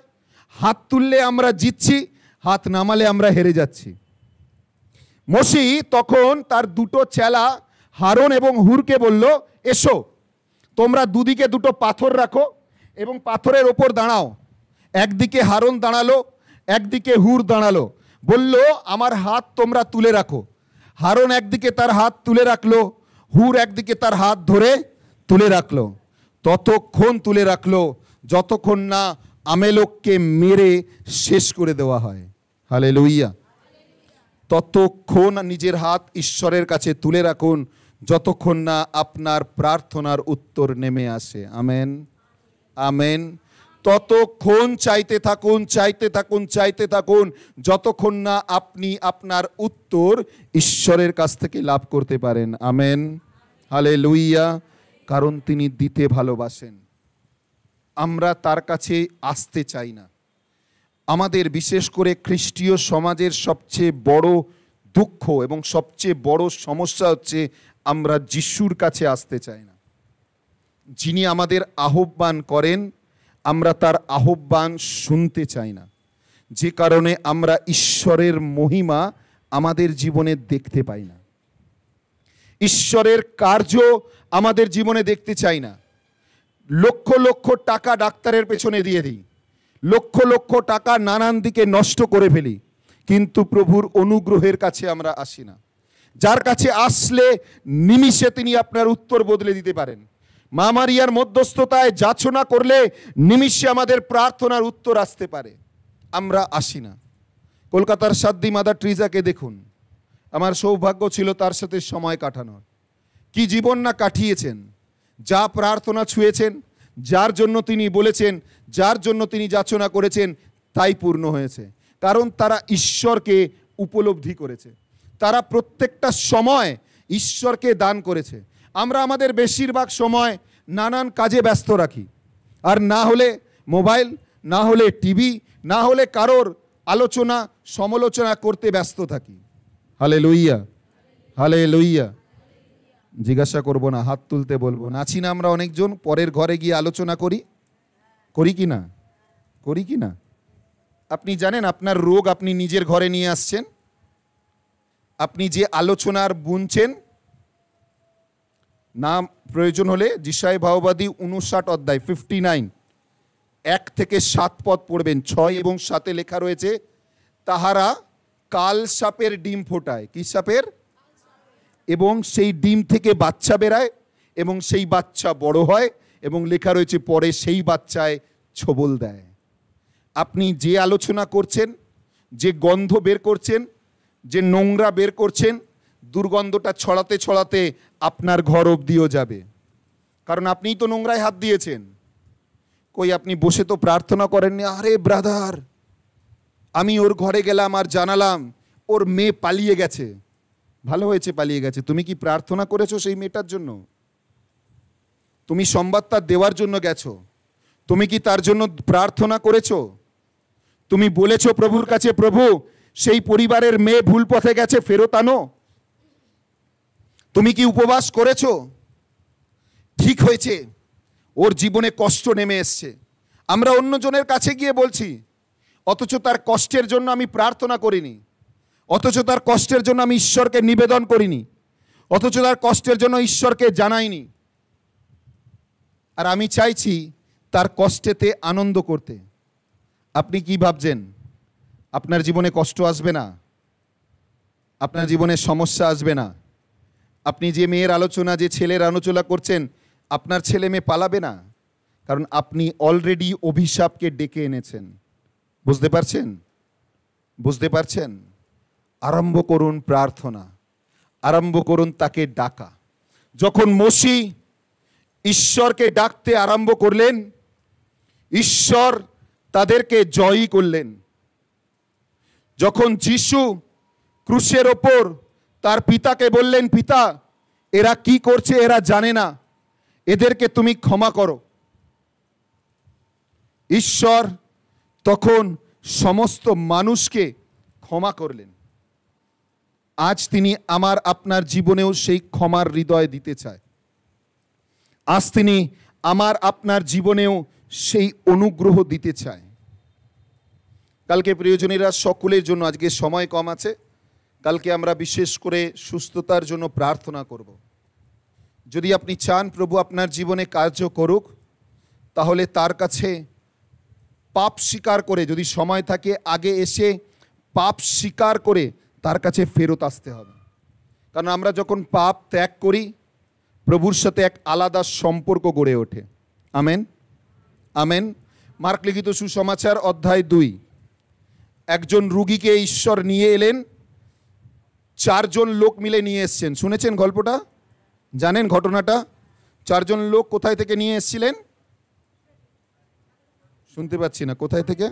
[SPEAKER 1] হাত তুললে আমরা জিতছি, হাত নামালে আমরা হেরে যাচ্ছি। মোশি তখন তার 2টো চেলা হারন এবং হুরকে বলল, এসো তোমরা দুদিকে 2টো পাথর রাখো এবং পাথরের ওপর দাঁড়াও। একদিকে হারন দাঁড়ালো, একদিকে হুর দাঁড়ালো। বলল, আমার হাত তোমরা তুলে রাখো। হারন একদিকে তার হাত তুলে রাখলো, হুর একদিকে তার হাত ধরে তুলে রাখলো। ততক্ষণ তুলে রাখলো যতক্ষণ না আমেলককে মেরে শেষ করে দেওয়া হয়। হালেলুয়া। ততক্ষণ নিজের হাত ঈশ্বরের কাছে তুলে রাখুন যতক্ষণ না আপনার প্রার্থনার উত্তর নেমে আসে। Amen amen. ততক্ষণ চাইতে থাকুন, চাইতে থাকুন, চাইতে থাকুন যতক্ষণ না আপনি আপনার উত্তর ঈশ্বরের কাছ থেকে লাভ করতে পারেন। Amen, hallelujah. কারণ তিনি দিতে ভালোবাসেন, আমরা তার কাছে আসতে চাই না। আমাদের বিশেষ করে খ্রিস্টীয় সমাজের সবচেয়ে বড় দুঃখ এবং সবচেয়ে বড় সমস্যা হচ্ছে আমরা যিশুর কাছে আসতে চাই না। যিনি আমাদের আহ্বান করেন, আমরা তার আহ্বান শুনতে চাই না, যে কারণে আমরা ঈশ্বরের মহিমা আমাদের জীবনে দেখতে পাই না, ঈশ্বরের কার্য আমাদের জীবনে দেখতে চাই না। লক্ষ লক্ষ টাকা ডাক্তারের পেছনে দিয়ে দিই, লক্ষ লক্ষ টাকা নানান দিকে নষ্ট করে ফেলি, কিন্তু প্রভুর অনুগ্রহের কাছে আমরা আসি না, যার কাছে আসলে নিমিষে তিনি আপনার উত্তর বদলে দিতে পারেন। মা মারিয়ার মধ্যস্থতায় যাচনা করলে নিমিষে আমাদের প্রার্থনার উত্তর আসতে পারে, আমরা আসি না। কলকাতার সাধ্বী মাদার ট্রিজাকে দেখুন, আমার সৌভাগ্য ছিল তার সাথে সময় কাটানোর। কি জীবন না কাটিয়েছেন! যা প্রার্থনা ছুঁয়েছেন, যার জন্য তিনি বলেছেন, যার জন্য তিনি যাচনা করেছেন, তাই পূর্ণ হয়েছে। কারণ তারা ঈশ্বরকে উপলব্ধি করেছে, তারা প্রত্যেকটা সময় ঈশ্বরকে দান করেছে। আমরা আমাদের বেশিরভাগ সময় নানান কাজে ব্যস্ত রাখি, আর না হলে মোবাইল, না হলে টিভি, না হলে কারোর আলোচনা সমালোচনা করতে ব্যস্ত থাকি। Hallelujah hallelujah. জিজ্ঞাসা করবো না, হাত তুলতে বলবো না। আছি না আমরা অনেকজন পরের ঘরে গিয়ে আলোচনা করি, করি কি না? করি কি না? আপনি জানেন আপনার রোগ আপনি নিজের ঘরে নিয়ে আসছেন। আপনি যে আলোচনার বুনছেন, নাম প্রয়োজন হলে যিশায় ভাববাদী 59 অধ্যায় 59 1 থেকে 7 পদ পড়বেন। 6 এবং 7 লেখা রয়েছে, তাহারা কাল সাপের ডিম ফোটায়। কি সাপের? এবং সেই ডিম থেকে বাচ্চা বেরায় এবং সেই বাচ্চা বড় হয়, এবং লেখা রয়েছে পরে সেই বাচ্চায় ছোবল দেয়। আপনি যে আলোচনা করছেন, যে গন্ধ বের করছেন, যে নোংরা বের করছেন, দুর্গন্ধটা ছড়াতে ছড়াতে আপনার ঘর অবধিও যাবে, কারণ আপনিই তো নোংরায় হাত দিয়েছেন। কই আপনি বসে তো প্রার্থনা করেননি? আরে ব্রাদার, আমি ওর ঘরে গেলাম আর জানালাম ওর মেয়ে পালিয়ে গেছে। ভালো হয়েছে পালিয়ে গেছে। তুমি কি প্রার্থনা করেছো সেই মেয়েটার জন্য? তুমি সংবাদটা দেওয়ার জন্য গেছো, তুমি কি তার জন্য প্রার্থনা করেছো? তুমি বলেছো প্রভুর কাছে, প্রভু সেই পরিবারের মেয়ে ভুল পথে গেছে, ফেরত আনো। তুমি কি উপবাস করেছো? ঠিক হয়েছে, ওর জীবনে কষ্ট নেমে এসছে। আমরা অন্যজনের কাছে গিয়ে বলছি, অথচ তার কষ্টের জন্য আমি প্রার্থনা করিনি, অথচ তার কষ্টের জন্য আমি ঈশ্বরকে নিবেদন করিনি, অথচ তার কষ্টের জন্য ঈশ্বরকে জানাইনি। আর আমি চাইছি তার কষ্টেতে আনন্দ করতে। আপনি কি ভাবছেন আপনার জীবনে কষ্ট আসবে না? আপনার জীবনে সমস্যা আসবে না? আপনি যে মেয়ের আলোচনা, যে ছেলের আলোচনা করছেন, আপনার ছেলে মেয়ে পালাবে না, কারণ আপনি অলরেডি অভিশাপকে ডেকে এনেছেন। বুঝতে পারছেন? বুঝতে পারছেন? আরম্ভ করুন প্রার্থনা, আরম্ভ করুন তাকে ডাকা। যখন মোশি ঈশ্বরকে ডাকতে আরম্ভ করলেন, ঈশ্বর তাদেরকে জয়ী করলেন। যখন যিশু ক্রুশের ওপর তার পিতাকে বললেন, পিতা এরা কি করছে, এরা জানে না, এদেরকে তুমি ক্ষমা করো, ঈশ্বর তখন সমস্ত মানুষকে ক্ষমা করলেন। আজ তিনি আমার আপনার জীবনেও সেই ক্ষমার হৃদয় দিতে চায়। আজ তিনি আমার আপনার জীবনেও সেই অনুগ্রহ দিতে চায়। কালকে প্রিয়জনেরা সকলের জন্য, আজকে সময় কম আছে, কালকে আমরা বিশেষ করে সুস্থতার জন্য প্রার্থনা করব। যদি আপনি চান প্রভু আপনার জীবনে কার্য করুক, তাহলে তার কাছে পাপ স্বীকার করে, যদি সময় থাকে আগে এসে পাপ স্বীকার করে তার কাছে ফেরত আসতে হবে। কারণ আমরা যখন পাপ ত্যাগ করি, প্রভুর সাথে এক আলাদা সম্পর্ক গড়ে ওঠে। Amen, amen. মার্ক লিখিত সুসমাচার অধ্যায় 2, একজন রুগীকে ঈশ্বর নিয়ে এলেন, 4 জন লোক মিলে নিয়ে এসছেন। শুনেছেন গল্পটা? জানেন ঘটনাটা? 4 জন লোক কোথায় থেকে নিয়ে এসছিলেন? শুনতে পাচ্ছি না। কোথায় থেকে?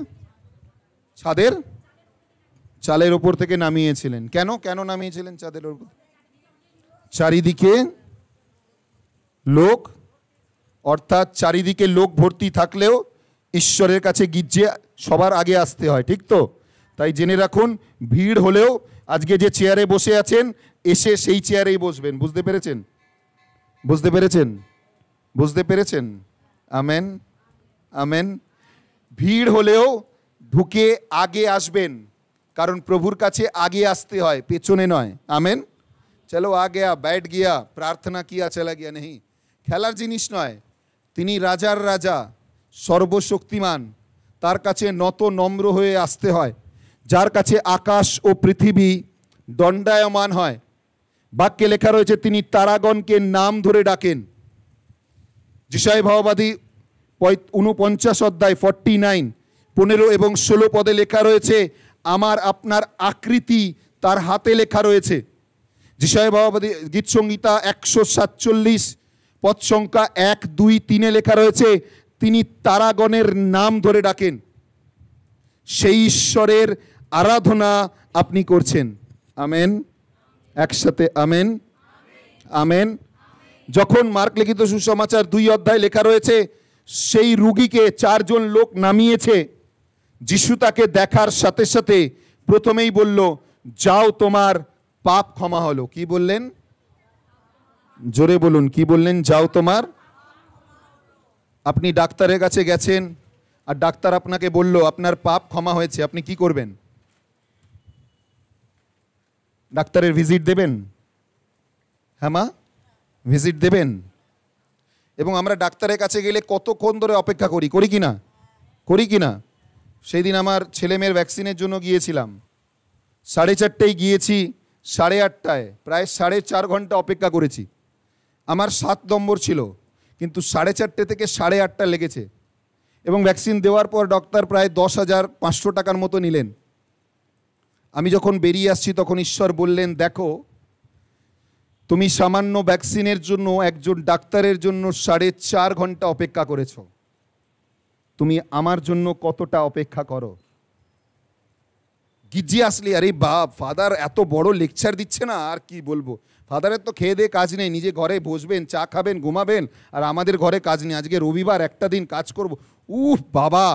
[SPEAKER 1] ছাদের চালের ওপর থেকে নামিয়েছিলেন। কেন কেন নামিয়েছিলেন ছাদের ওপর? চারিদিকে লোক, অর্থাৎ চারিদিকে লোক ভর্তি থাকলেও ঈশ্বরের কাছে গির্জে সবার আগে আসতে হয়, ঠিক তো? তাই জেনে রাখুন, ভিড় হলেও আজকে যে চেয়ারে বসে আছেন, এসে সেই চেয়ারেই বসবেন। বুঝতে পেরেছেন? বুঝতে পেরেছেন? বুঝতে পেরেছেন? Amen, amen. ভিড় হলেও ঢুকে আগে আসবেন, কারণ প্রভুর কাছে আগে আসতে হয়, পেছনে নয়। আমেন। চলো আ গয়া, बैठ गया, প্রার্থনা কিয়া, চলা গিয়া, নেই। খেলার জিনিস নয়। তিনি রাজার রাজা, সর্বশক্তিমান, তার কাছে নত নম্র হয়ে আসতে হয়, যার কাছে আকাশ ও পৃথিবী দণ্ডায়মান হয়। বাক্যে লেখা রয়েছে তিনি তারাগণকে নাম ধরে ডাকেন। যিশায় ভাববাদী 49 অধ্যায় 49, 15 এবং 16 পদে লেখা রয়েছে, আমার আপনার আকৃতি তার হাতে লেখা রয়েছে। যিশায় ভাববাদী গীত সংহিতা 147 পদ সংখ্যা 1, 2, 3 লেখা রয়েছে, তিনি তারাগণের নাম ধরে ডাকেন। সেই ঈশ্বরের আরাধনা আপনি করছেন। আমেন, একসাথে আমেন, আমেন। যখন মার্ক লিখিত সুসমাচার 2 অধ্যায় লেখা রয়েছে, সেই রুগীকে 4 জন লোক নামিয়েছে, যিশু তাকে দেখার সাথে সাথে প্রথমেই বলল, যাও তোমার পাপ ক্ষমা হলো। কি বললেন? জোরে বলুন, কি বললেন? যাও তোমার। আপনি ডাক্তারের কাছে গেছেন আর ডাক্তার আপনাকে বলল আপনার পাপ ক্ষমা হয়েছে, আপনি কি করবেন? ডাক্তারের ভিজিট দেবেন? হ্যাঁ মা, ভিজিট দেবেন। এবং আমরা ডাক্তারের কাছে গেলে কতক্ষণ ধরে অপেক্ষা করি, করি কি না? করি কি না? সেই দিন আমার ছেলে মেয়ের ভ্যাকসিনের জন্য গিয়েছিলাম, 4:30টায় গিয়েছি, 8:30টায় প্রায় 4.5 ঘন্টা অপেক্ষা করেছি। আমার 7 নম্বর ছিল, কিন্তু 4:30 থেকে 8:30 লেগেছে। এবং ভ্যাকসিন দেওয়ার পর ডক্টর প্রায় 10,500 টাকার মতো নিলেন। আমি যখন বেরিয়ে আসছি তখন ঈশ্বর বললেন, দেখো তুমি সামান্য ভ্যাকসিনের জন্য একজন ডাক্তারের জন্য 4.5 ঘন্টা অপেক্ষা করেছো। তুমি আমার জন্য কতটা অপেক্ষা করো। গির্জে আসলে আরে বাপ, ফাদার এত বড় লেকচার দিচ্ছে না, আর কি বলবো। ফাদারের তো খেয়ে দিয়ে কাজ নেই, নিজে ঘরে বসবেন, চা খাবেন, ঘুমাবেন, আর আমাদের ঘরে কাজ নেই। আজকে রবিবার, একটা দিন কাজ করব। উফ বাবা,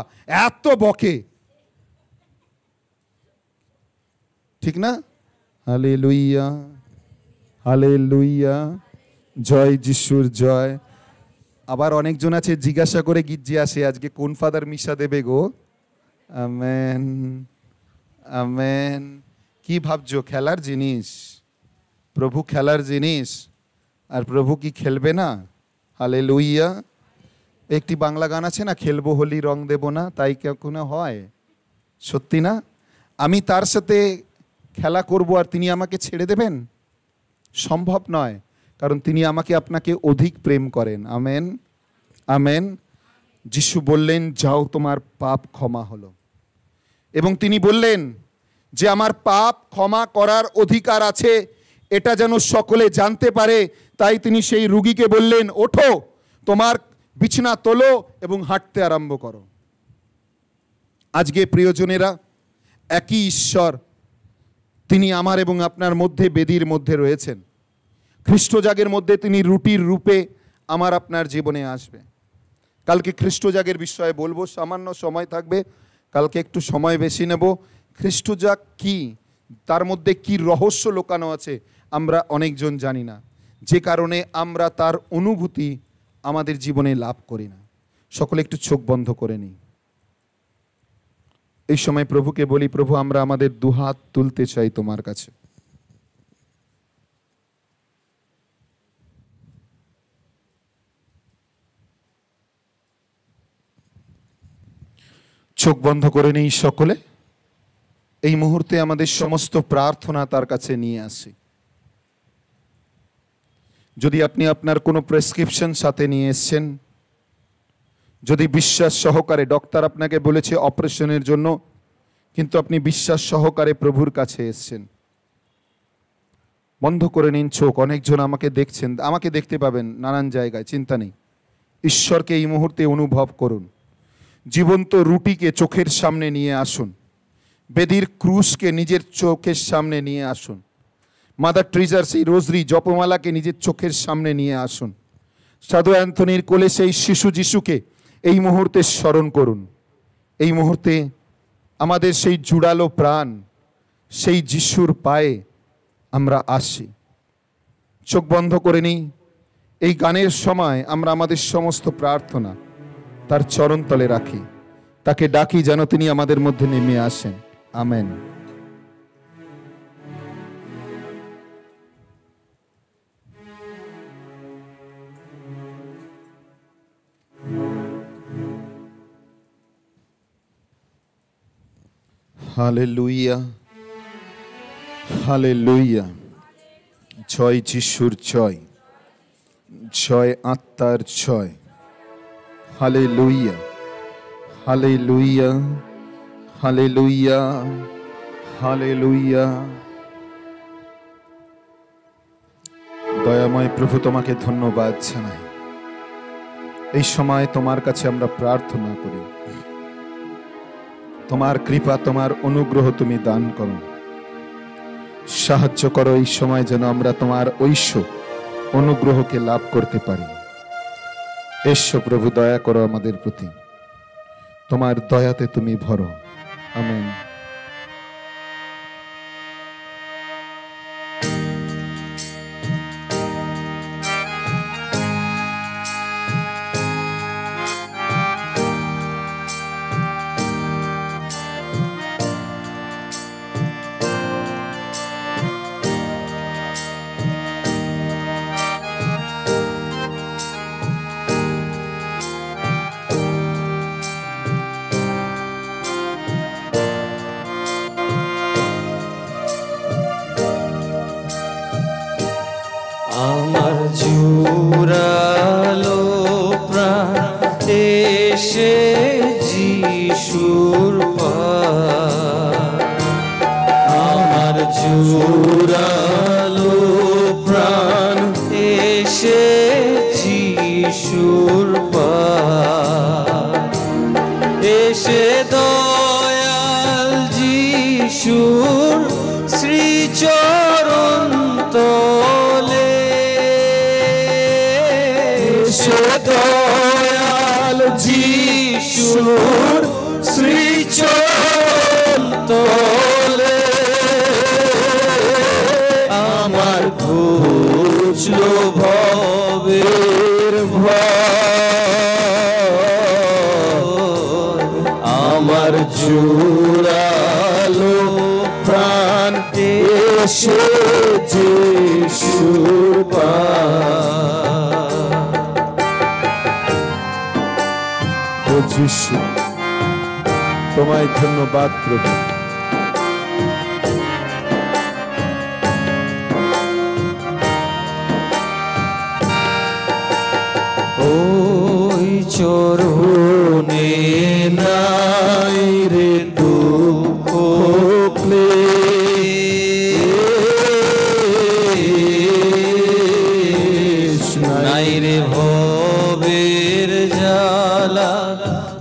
[SPEAKER 1] এত বকে, ঠিক না? হালেলুইয়া, হালেলুইয়া, জয় যিশুর জয়। আবার অনেকজন আছে জিজ্ঞাসা করে গির্জে আসে, আজকে কোন ফাদার মিশা দেবে গো? Amen, amen. কি ভাবছো খেলার জিনিস? প্রভু খেলার জিনিস, আর প্রভু কি খেলবে না? হালেলুইয়া। একটি বাংলা গান আছে না, খেলবো হোলি রং দেব না, তাই কখনো হয়? সত্যি না? আমি তার সাথে খেলা করব আর তিনি আমাকে ছেড়ে দেবেন? সম্ভব নয়, কারণ তিনি আমাকে আপনাকে অধিক প্রেম করেন। Amen, amen. যিশু বললেন, যাও, তোমার পাপ ক্ষমা হলো। এবং তিনি বললেন যে আমার পাপ ক্ষমা করার অধিকার আছে, এটা যেন সকলে জানতে পারে। তাই তিনি সেই রোগীকে বললেন, ওঠো, তোমার বিছানা তোলো এবং হাঁটতে আরম্ভ করো। আজকে প্রিয়জনেরা, একই ঈশ্বর, তিনি আমার এবং আপনার মধ্যে, বেদির মধ্যে রয়েছেন। খ্রিস্টজাগের মধ্যে তিনি রুটির রূপে আমার আপনার জীবনে আসবে। কালকে খ্রিস্টজাগের বিষয়ে বলবো, সামান্য সময় থাকবে, কালকে একটু সময় বেশি নেব। খ্রিস্টজাগ কি, তার মধ্যে কি রহস্য লুকানো আছে আমরা অনেকজন জানি না, যে কারণে আমরা তার অনুভূতি আমাদের জীবনে লাভ করি না। সকলে একটু চোখ বন্ধ করে নিই। এই সময় প্রভুকে বলি, প্রভু আমরা আমাদের দুহাত তুলতে চাই তোমার কাছে। চোখ বন্ধ করে নিই সকলে। এই মুহূর্তে আমাদের সমস্ত প্রার্থনা তার কাছে নিয়ে আসি। যদি আপনি আপনার কোনো প্রেসক্রিপশন সাথে নিয়ে এসছেন, যদি বিশ্বাস সহকারে, ডক্টর আপনাকে বলেছে অপারেশনের জন্য, কিন্তু আপনি বিশ্বাস সহকারে প্রভুর কাছে এসছেন, বন্ধ করে নিন চোখ। অনেকজন আমাকে দেখছেন, আমাকে দেখতে পাবেন নানান জায়গায়, চিন্তা নেই। ঈশ্বরকে এই মুহূর্তে অনুভব করুন। জীবন্ত রুটিকে চোখের সামনে নিয়ে আসুন, বেদির ক্রুশকে নিজের চোখের সামনে নিয়ে আসুন, মাদার ট্রিজার সেই রোজরি জপমালাকে নিজের চোখের সামনে নিয়ে আসুন। সাধু অ্যান্থনির কোলে সেই শিশু যিশুকে এই মুহূর্তে স্মরণ করুন। এই মুহূর্তে আমাদের সেই জুড়ালো প্রাণ, সেই যিশুর পায়ে আমরা আসি। চোখ বন্ধ করে নিই। এই গানের সময় আমরা আমাদের সমস্ত প্রার্থনা তার চরণতলে রাখি, তাকে ডাকি যেন তিনি আমাদের মধ্যে নেমে আসেন। আমেন। Hallelujah, hallelujah. জয় যিশুর জয়, জয় আত্মার জয়। Hallelujah, hallelujah, hallelujah, hallelujah. দয়াময় প্রভু, তোমাকে ধন্যবাদ জানাই। এই সময় তোমার কাছে আমরা প্রার্থনা করি, তোমার কৃপা, তোমার অনুগ্রহ তুমি দান করো, সাহায্য করো। এই সময় যেন আমরা তোমার ঐশ্য অনুগ্রহকে লাভ করতে পারি। এসো প্রভু, দয়া করো আমাদের প্রতি, তোমার দয়াতে তুমি ভরো। আমেন।
[SPEAKER 2] আমার জুড়ালো প্রাণ এসে যিশুর পায়, আমার জুড়ালো প্রাণ এসে যিশুর পায়, যিশুর শ্রীচরণ তলে সে দয়াল যিশুর শ্রীচরণ তলে আমার ঘুচলো ভবের ভয়, আমার জুড়ালো প্রাণ এসে যিশুর পায়ে।
[SPEAKER 1] ও যিশু, তোমায় ধন্যবাদ প্রভু।
[SPEAKER 2] ওই চরণে নাই রে দুঃখ ক্লেশ, নাই রে ভবের জ্বালা,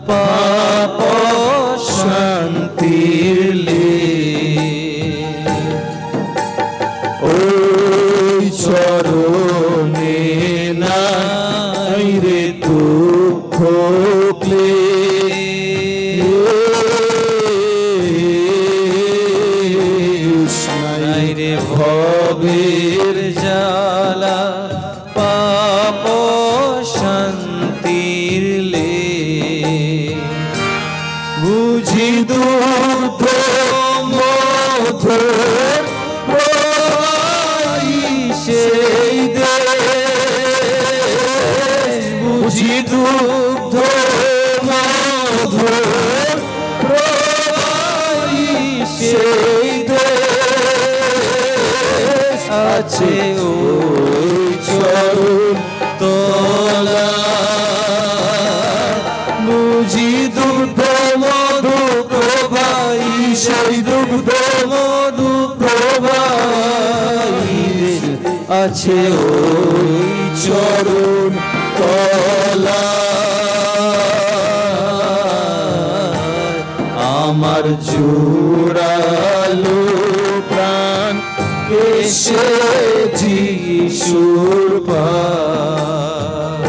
[SPEAKER 2] পাপ শান্তির লেশ। ওই চরণে নাই রে দুঃখ ক্লেশ, নাই রে ভবের জ্বালা, পাপ শান্তির লেশ। বুঝি দুঃখ মধুর প্রবাহী সেই দেশ, বুঝি দুঃখ মধুর প্রবাহী সেই দেশ আছে ওই চরণ তলা। বুঝি দুগ্ধ মধু প্রবাহী সেই দুগ্ধ মধু প্রবাহী আছে ওই চরণ তলা। আমার জুড়ালো প্রাণ এসে যিশুর পায়ে।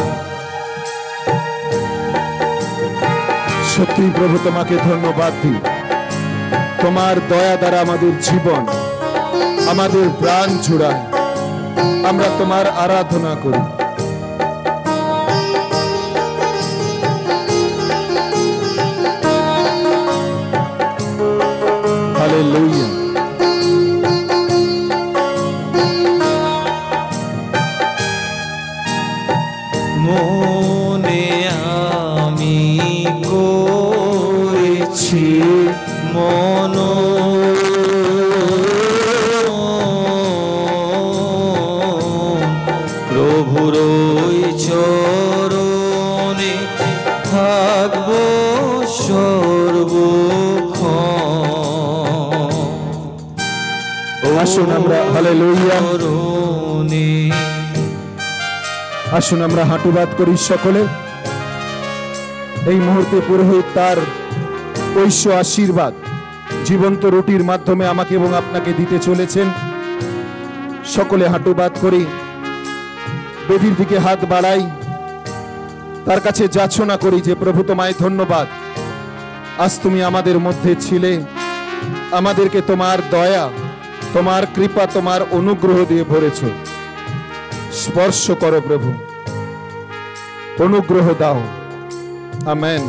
[SPEAKER 1] সত্যি প্রভু তোমাকে ধন্যবাদ দিই। তোমার দয়া দ্বারা আমাদের জীবন, আমাদের প্রাণ জুড়ায়। আমরা তোমার আরাধনা করি। হালেলুয়া।
[SPEAKER 2] মনে আমি করেছি মন, প্রভুর ওই চরণে থাকবো সর্বক্ষণ।
[SPEAKER 1] আসুন আমরা হালেলুয়া।
[SPEAKER 2] চরণে
[SPEAKER 1] আসুন আমরা হাঁটুবাদ করি সকলে। এই মুহূর্তে পুরোহিত তার ঐশ্য আশীর্বাদ জীবন্ত রুটির মাধ্যমে আমাকে এবং আপনাকে দিতে চলেছেন। সকলে হাঁটুবাদ করি, বেদির দিকে হাত বাড়াই, তার কাছে যাচনা করি যে প্রভু তোমায় ধন্যবাদ। আজ তুমি আমাদের মধ্যে ছিলে, আমাদেরকে তোমার দয়া, তোমার কৃপা, তোমার অনুগ্রহ দিয়ে ভরেছ। স্পর্শ করো প্রভু, অনুগ্রহ দাও। আমেন।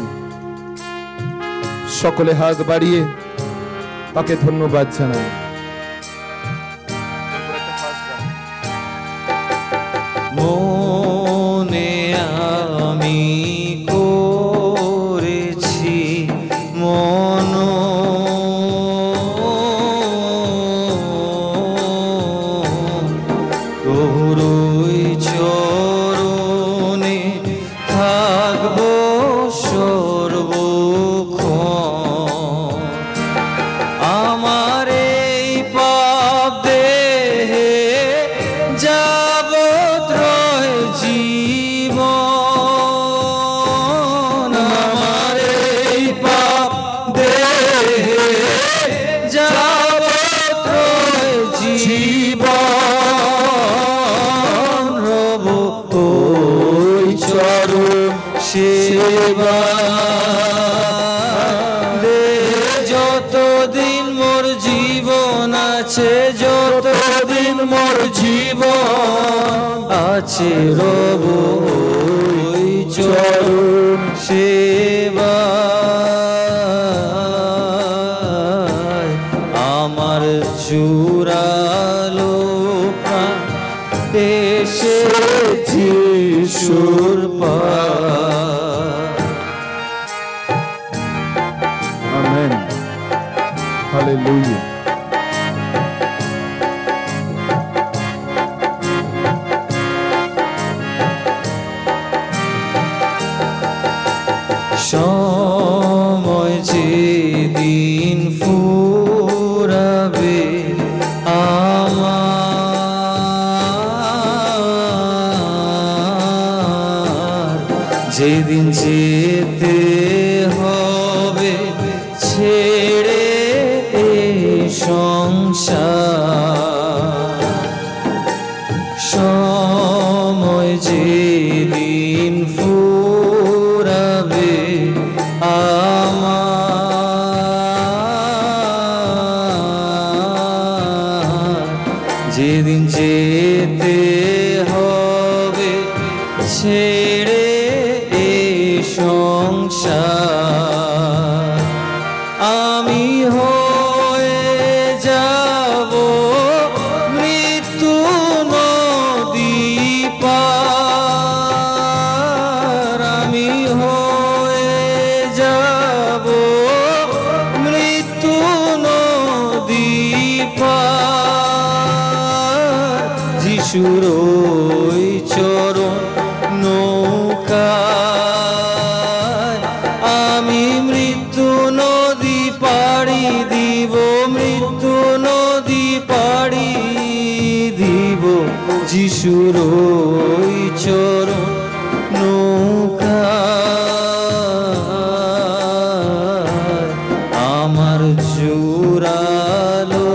[SPEAKER 1] সকলে হাত বাড়িয়ে তাকে ধন্যবাদ জানাই।
[SPEAKER 2] মনে আমি করেছি মন, প্রভুর ওই চরণে থাকবো সর্বক্ষণ। আমার এই পাপ দেহে যাবত্রয় জীবন, আমার এই পাপ দেহে আছে যতদিন মোর জীবন আছে রব ওই চরণ সেবায় আমার জুড়ালো প্রাণ এসেছি যিশুর পায়।
[SPEAKER 1] Amen, hallelujah.
[SPEAKER 2] সময় যেদিন ফুরাবে আমার, যেদিন যেতে হবে ছেড়ে এই সংসার, সময় যেদিন ফুরাবে আমার, যেদিন যেতে হবে ছেড়ে এই সংসার, আমি হয়ে যাব মৃত্যু নদী পার, আমি হয়ে যাব মৃত্যু নদী পার, যিশুর ওই চরণ নৌকায় আমি মৃত্যু নদী পাড়ি দিব, মৃত্যু নদী পাড়ি দিব, যিশুর ওই চরণ নৌকায় আমার জুড়ালো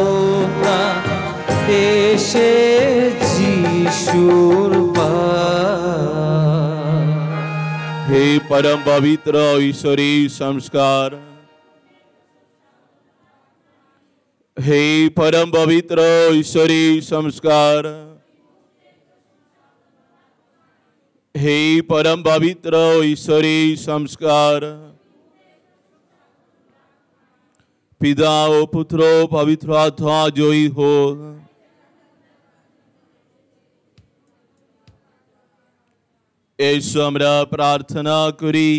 [SPEAKER 2] প্রাণ এসে যিশুর পায়।
[SPEAKER 3] हे परम पवित्र ईश्वरी संस्कार, हे परम पवित्र ईश्वरी संस्कार, हे परम पवित्र ईश्वरी संस्कार, पिता ও পুত্র পবিত্র আত্মা জয়ী হোক। এসো আমরা প্রার্থনা করি।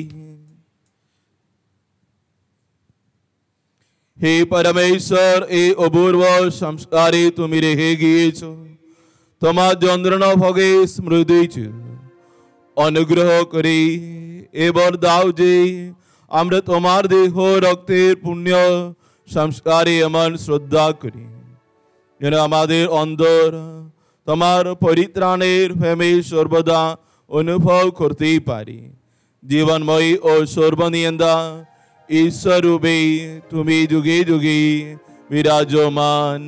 [SPEAKER 3] হে পরমেশ্বর, এই অপূর্ব সংস্কারে তুমি রেখে গিয়েছ তোমার যন্ত্রণা ভোগে স্মৃতি অনুগ্রহ করে এবার দাও যে আমরা তোমার দেহ রক্তের পুণ্য সংস্কারে এমন শ্রদ্ধা করি যেন আমাদের অন্তর তোমার পরিত্রাণের প্রেমে সর্বদা অনুভব করতেই পারি। জীবনময়ী ও সর্বনিয়ন্দা ঈশ্বর রূপে তুমি যুগে যুগে বিরাজমান।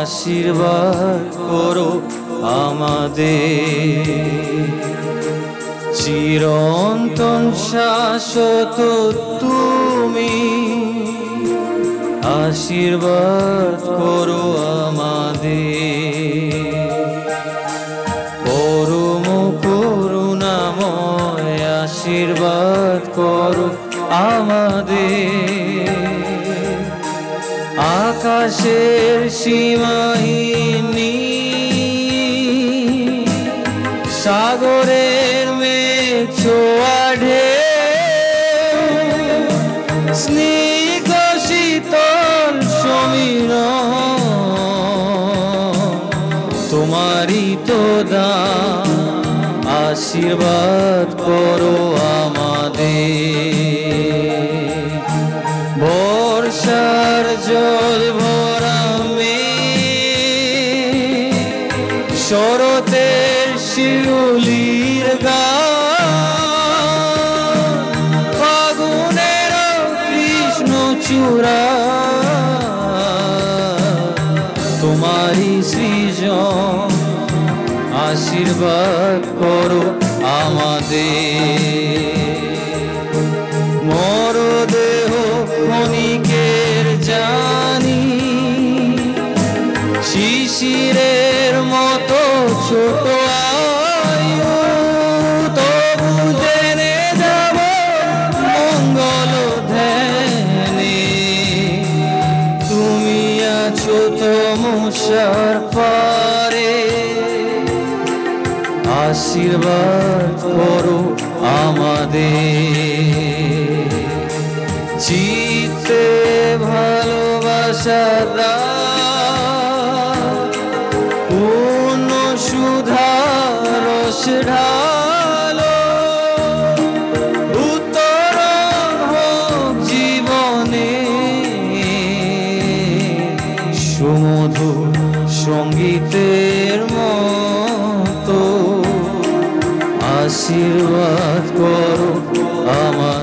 [SPEAKER 2] আশীর্বাদ করো আমাদের, চিরন্তন শাশ্বত তুমি আশীর্বাদ করো আমাদের। পরম করুণাময় আশীর্বাদ করো আমাদের, আকাশের সীমাহীনী সাগরের মেঘ ছোঁয়া ঢেউ, স্নিগ্ধ শীতল সমীরণ তোমারই তো দান, আশীর্বাদ করো আমাদের। বর্ষার জল ভরা চূড়া তোমারই সৃজন আশীর্বাদ করো আমাদের মরদেহ ক্ষণিকের জানি শিশিরের মতো ছোট আয়ু তবু জেনে যাব মঙ্গল ধ্যানে তুমি আছো তমসার পারে আশীর্বাদ করো আমাদের চিত্তে ভালোবাসা পূর্ণ সুধারস ঢালো উত্তরণ হোক জীবনে সুমধুর সঙ্গীতের মতো আশীর্বাদ করো আমার